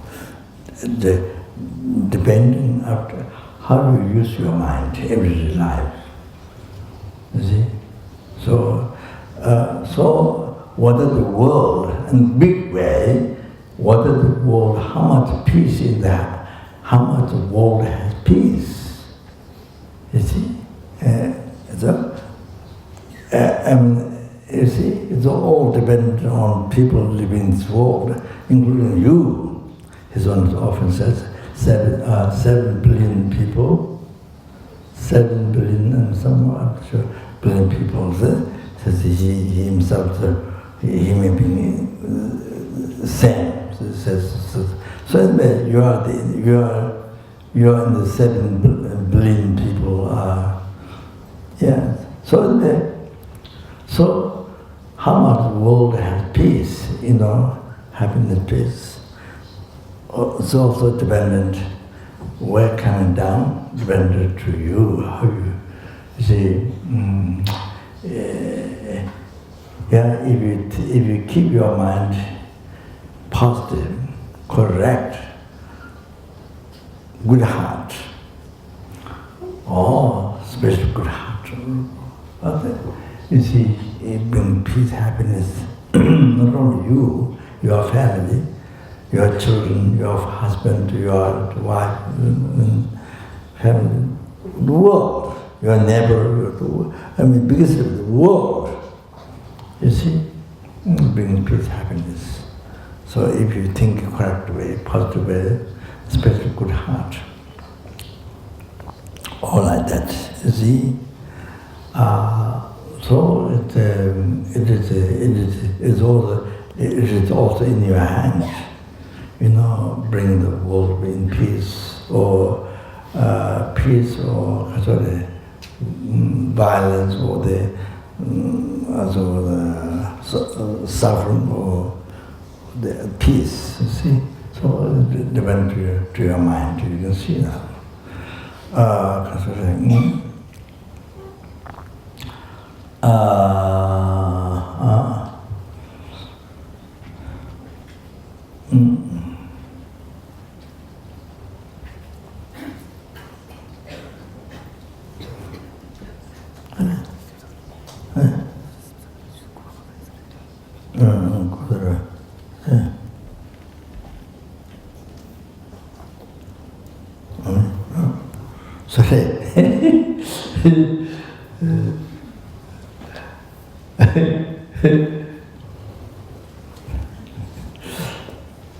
depending after how you use your mind everyday life. You see? So what is the world in big way, what is the world, how much peace is that, how much the world has peace. You see? You see, it's all dependent on people living in this world, including you. His one often says, 7 billion people, 7 billion and some, I'm sure, billion people. Says he himself, he may be same. So you are in the 7 billion people. Yeah. So how much the world has peace, happiness, peace. It's also dependent where coming down, dependent to you, how you see. If you keep your mind positive, correct, good heart, or special good heart, you see, it brings peace, happiness, not only you, your family, your children, your husband, your wife, family, the world, your neighbor, because of the world, you see, brings peace, happiness. So if you think correct way, positive way, especially good heart, all like that, you see. So it is also in your hands. Bring the world in peace, or violence, or the suffering, or the peace. You see, so it depends to your mind. You can see that.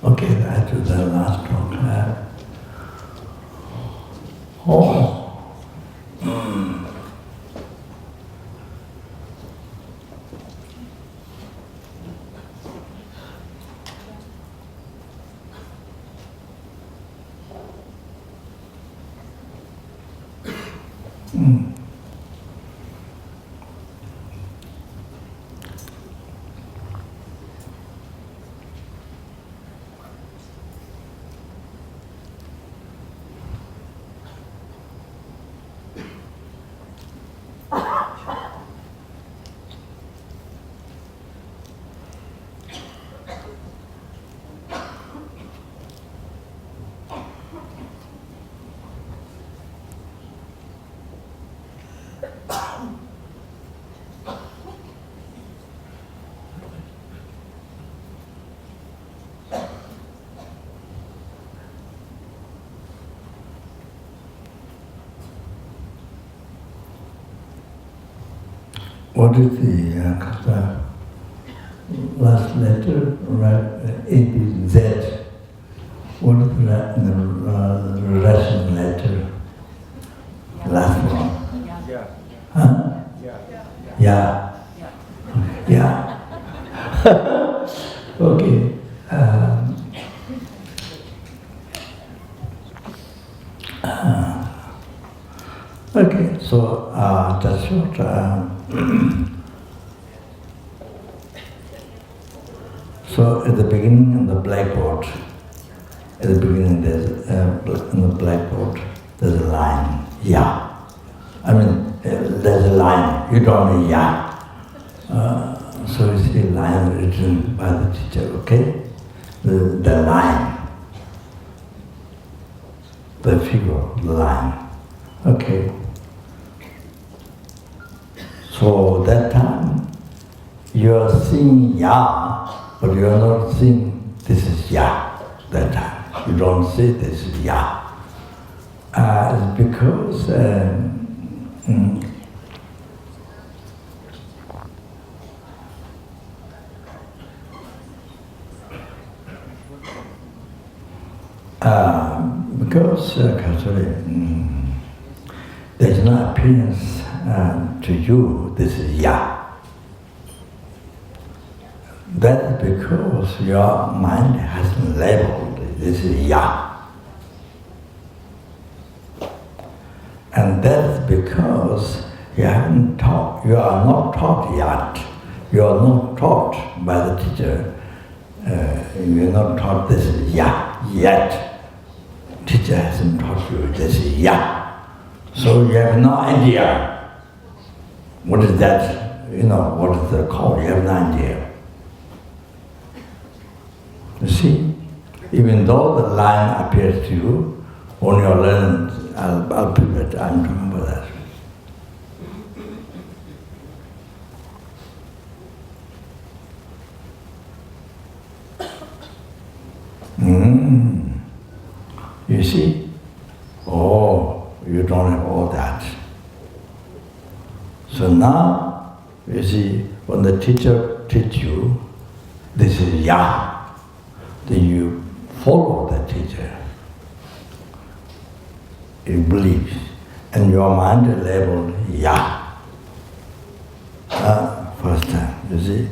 Okay, I do the last talk. what is the last letter? A, B, Z. What is the Russian letter? Last one. Yeah. Huh? Yeah. Yeah. Okay. Okay, so that's what. So at the beginning of the blackboard, at the beginning there's in the blackboard there's a line. Yeah. I mean there's a line. You don't know yeah. So you see a line written by the teacher. Okay, the line, the figure, the line. Okay. So that time you are seeing ya, but you are not seeing this is ya. That time you don't say this is ya. It's because there's no appearance to you, this is ya. That's because your mind hasn't labeled this is ya. And that's because you haven't taught, you are not taught yet. You are not taught by the teacher. You are not taught this is ya yet. Teacher hasn't taught you this is ya. So you have no idea what is that, what is the call, you have no idea. You see, even though the line appears to you, when you learn alphabet, I'm talking about that. You see? Oh, you don't have all that. So now, you see, when the teacher teaches you, this is ya, then you follow the teacher. You believe, and your mind is labeled ya. First time, you see?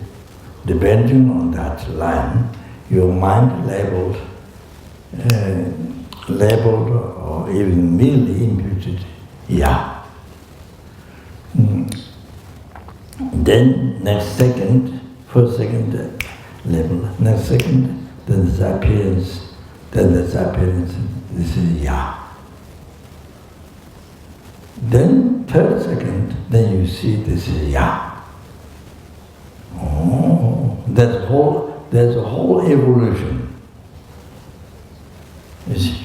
Depending on that line, your mind labeled or even merely imputed ya. Then next second, first second label, next second, then there's appearance, this is ya. Then third second, then you see this is ya. Oh, there's a whole evolution.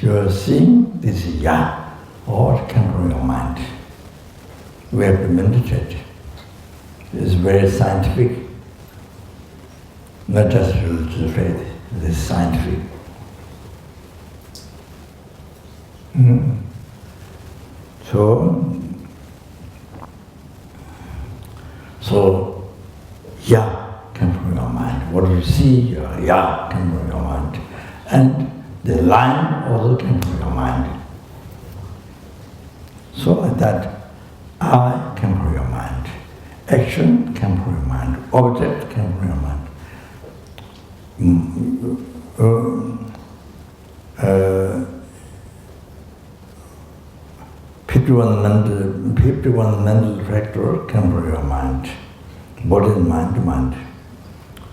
You are seeing this is ya, or it comes from your mind. We have to meditate. It's very scientific, not just religious faith, it is scientific. So, ya comes from your mind. What you see, ya comes from your mind. And the line also comes from your mind. So like that, I comes from your mind. Action comes from your mind. Object comes from your mind. 51 mental factor come from your mind. Body, mind.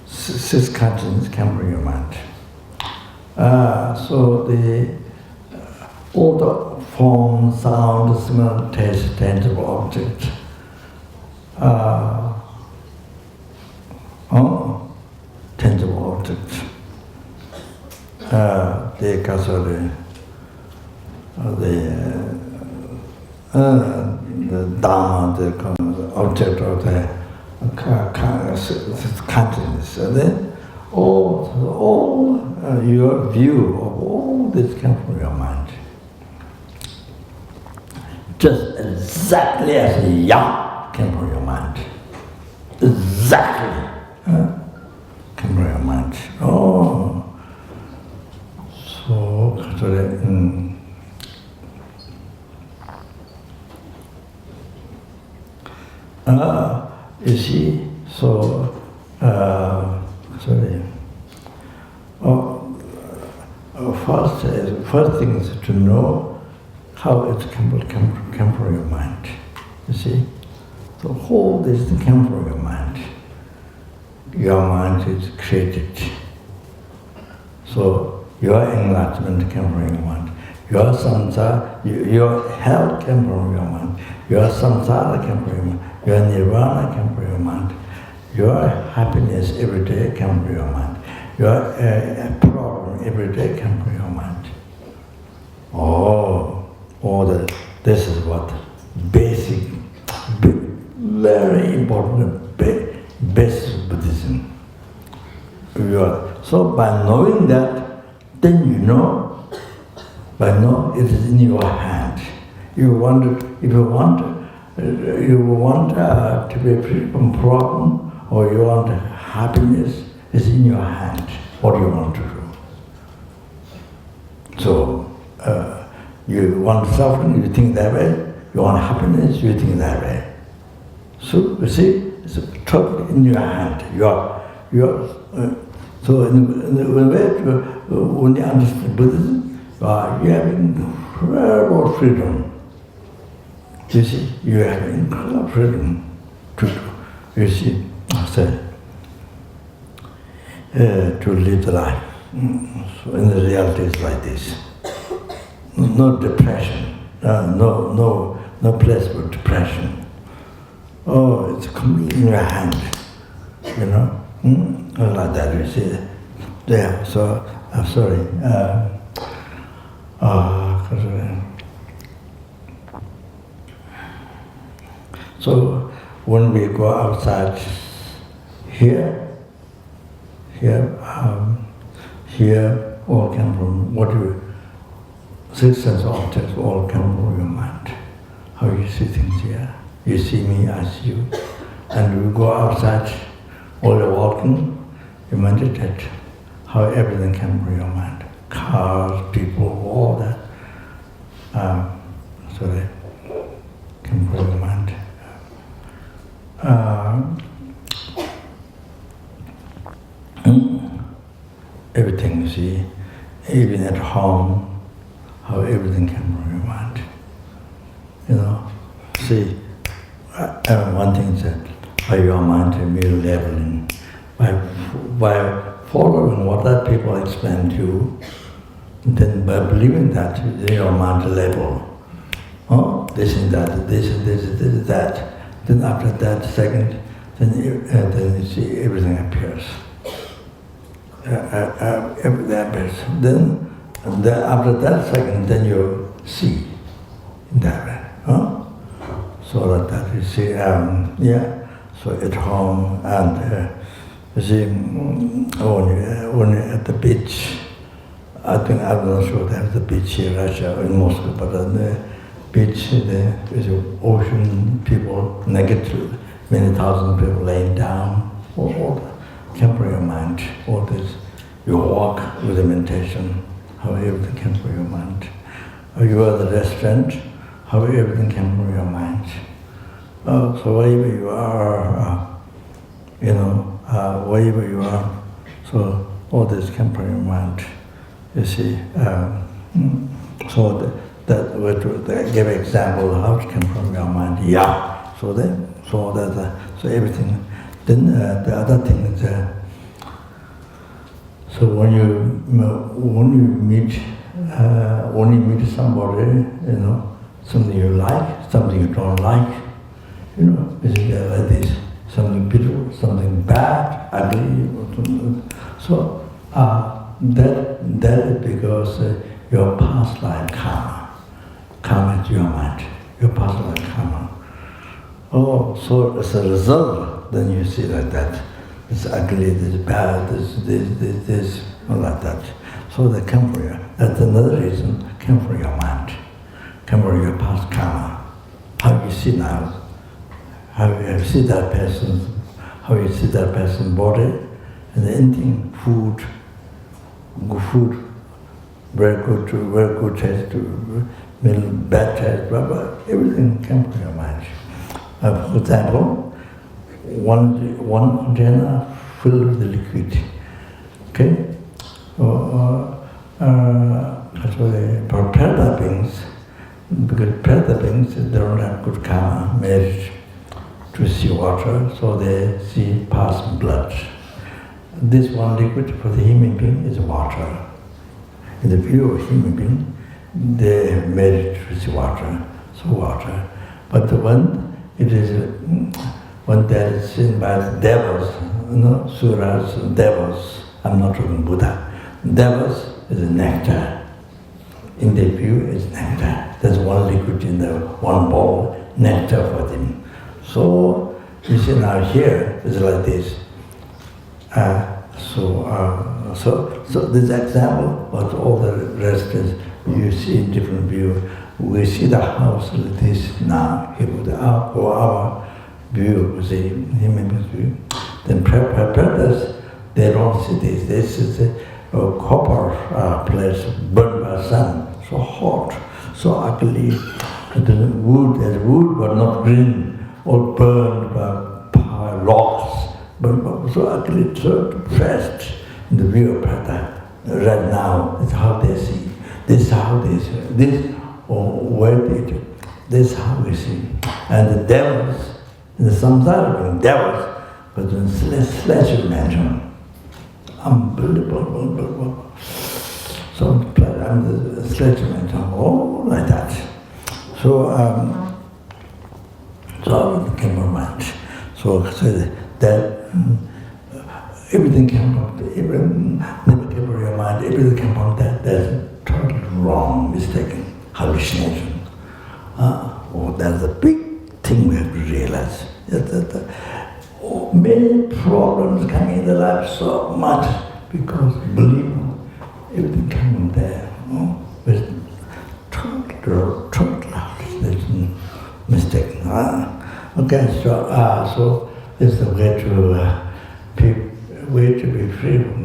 6 conscience come from your mind. So all the form, sound, smell, taste, tangible object, tangible object. The Dharma, the object of the consciousness. And then all your view of all this comes from your mind. Just exactly as ya came from your mind. exactly. Come from your mind. Oh, so you see, so first thing is to know how it come from your mind. You see, so whole this thing came from your mind. Your mind is created. So your enlightenment came from your mind. Your samsara, your health came from your mind. Your samsara came from your mind. Your nirvana came from your mind. Your happiness every day came from your mind. Your problem every day came from your mind. This is what basic, very important basis of Buddhism. So by knowing that, then you know, it is in your hand. If you want to be free from problem, or you want happiness, it's in your hand. What do you want to do? So you want suffering, you think that way. You want happiness, you think that way. So you see, it's totally in your hand. When you understand Buddhism, you have incredible freedom. You see, you have incredible freedom to live the life. So in the reality, it's like this. No depression. No place for depression. Oh, it's completely in your hand. You know, like that. You see. Yeah. So sorry. So when we go outside here all come from six sense objects all come from your mind. How you see things here. You see me, I see you. And we go outside, while you're walking, you meditate. How everything came from your mind. Cars, people, all that. So they came from your mind. Everything you see, even at home, how everything came from your mind. You know, see, one thing is that by your mind to be leveling, by following what that people explain to you, then by believing that, then your mind level. Oh, this and that, this and this and that. Then after that second, then you see everything appears. Everything appears. Then after that second, then you see in that way. Huh? So that you see, so at home and you see, when you're at the beach, I'm not sure they have the beach here in Russia, in Moscow, but on the beach, there is ocean, people naked, many thousand people laying down, all came from your mind, all this. You walk with the meditation, how everything came from your mind. Or you are at the restaurant, how everything came from your mind. So wherever you are, wherever you are, so all this came from your mind. You see, so that give example how it came from your mind. Yeah. So everything. Then the other thing is, so when you meet somebody, something you like, something you don't like, it's like this. Something beautiful, something bad, ugly. So that is because your past life karma is your mind, your past life karma. Oh, so as a result, then you see like that. It's ugly, this bad, this, all like that. So they come from you. That's another reason, come from your mind, come from your past karma. How you see now, how you see that person, how you see that person's body, and anything, food, good food, very good taste, bad taste, blah, blah, everything comes from your mind. For example, one container filled with the liquid, okay? That's why for prata beings, because prata beings, they don't have good karma, merit to see water, so they see past blood. This one liquid for the human being is water. In the view of human being, they merit to see water, so water. But when it is, when that is seen by the devils, suras, devils, I'm not talking Buddha, devils is nectar. In their view, it's nectar. There's one liquid in the one bowl, nectar for them. So, you see now here, it's like this. So this example, but all the rest is, you see in different view. We see the house like this now, here with our view, we see human being's view. Then practice, they don't see this. This is a copper place burned by sun, so hot, so ugly. The wood but not green, all burned by logs, but so ugly, so depressed in the view of Prata. Right now, it's how they see. This is how they see. This, or where they do. This is how we see. And the devils, in the samsara, devils, but in slash dimension. Unbelievable. So I'm the slash dimension, all like that. So it came from mind. So that everything came from even never came from your mind, everything came from that. That's totally wrong, mistaken, hallucination. That's a big thing we have to realize. Many problems coming in the life so much because believe everything came from there. With total hallucination, mistaken. Okay, so this is the way to be free from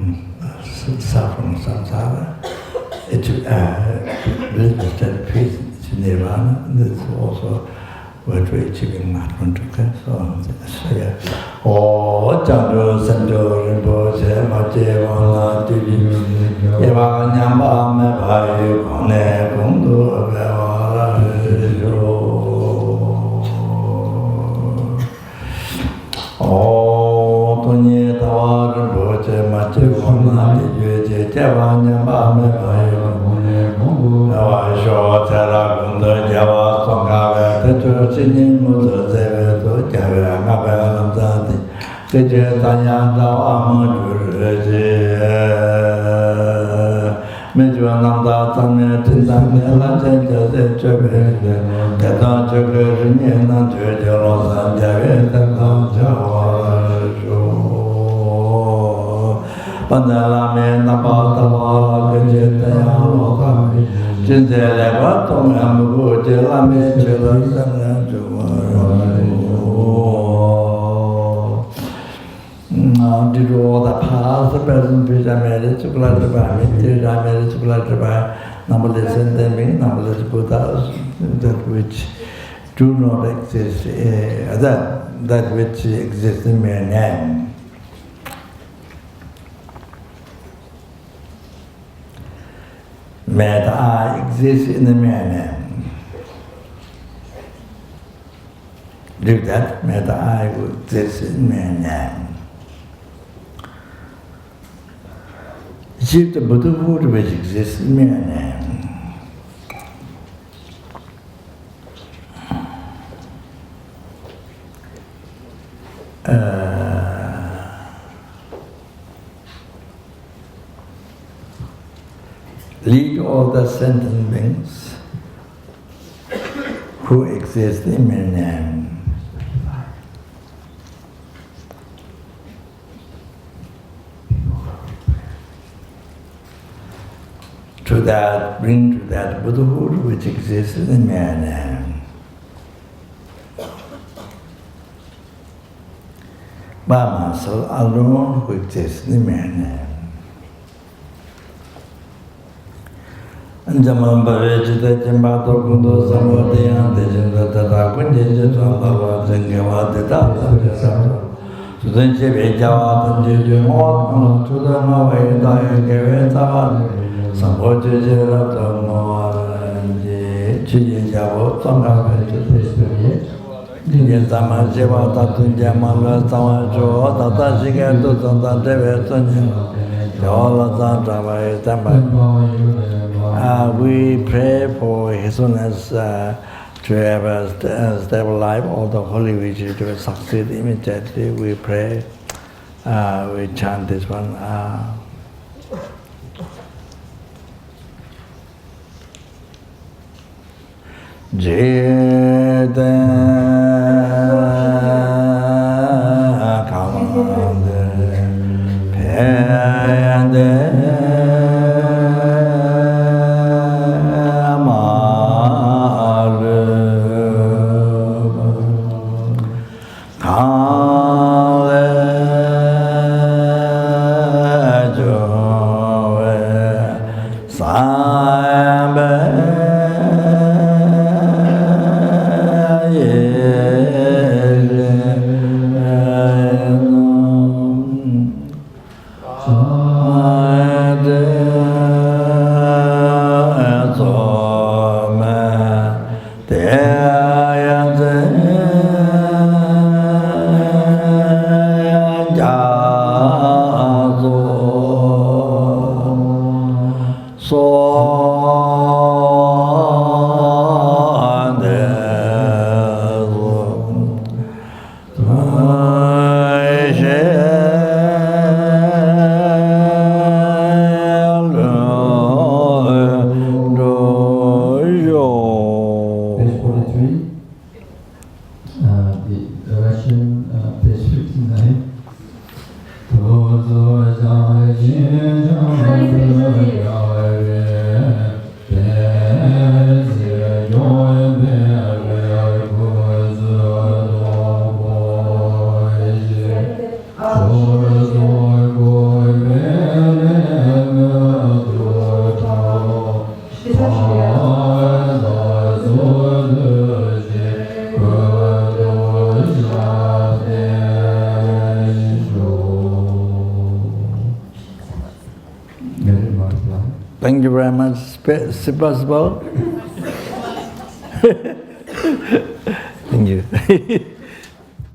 suffering, samsara. It's bliss, state of peace, it's nirvana. This is also way to achieve enlightenment. Okay, so yeah. Oh, Chandra Sanjo Rinpoche, Mache Wana Tiji, Eva Nyamba Me Bhai Kone Kundu Bevara Jo. Oh, Tunye Tawa Rinpoche, Mache Wana Tiji, Eva Nyamba Me Bhai Kone Kundu Bevara Jo. Tera Kundu Java Songave, Techo Sinin Muzo Zeve To Jave Ngabe Namzati, Teche Tanya Tawa Mujurje, Mejwa Namda Tanya Tintang Nela Chenja Se Chebe, Ketan Chebe Rinye Nan Chebe Losan Jave Tetan Jawa Jo. Pandalame Napa Tawa Keche Taya Losa, Jinze Leva Tong Amugu Jelame Chela Sanga Jawa. Did all the past, the present, future, marriage, blood by me, marriage, blood by numberless endemic, numberless Buddhas, that which do not exist, that which exists in mere name. May I exist in the mere name. Do that, may I exist in mere name. Achieve the Buddhahood which exists in mere name. Lead all the sentient beings who exist in mere name. To that, bring to that Buddhahood which exists in mere name. Muscle alone, which is the man. And the Mamba the Jimbato Kundo, some of the antigens that are contingent on the Zengava, the Data. So then she be Java and Jim walk to the Maway, Diagaveta, some of the Jirato, and Chijavo, some of the Yama Jiva Tatu Jamala Samajo, Tata Shigato, Santa Deveton, all of that. We pray for His Holiness to have a stable life, all the holy wishes to succeed immediately. We pray, we chant this one. Thank you very much. Is it possible? Thank you.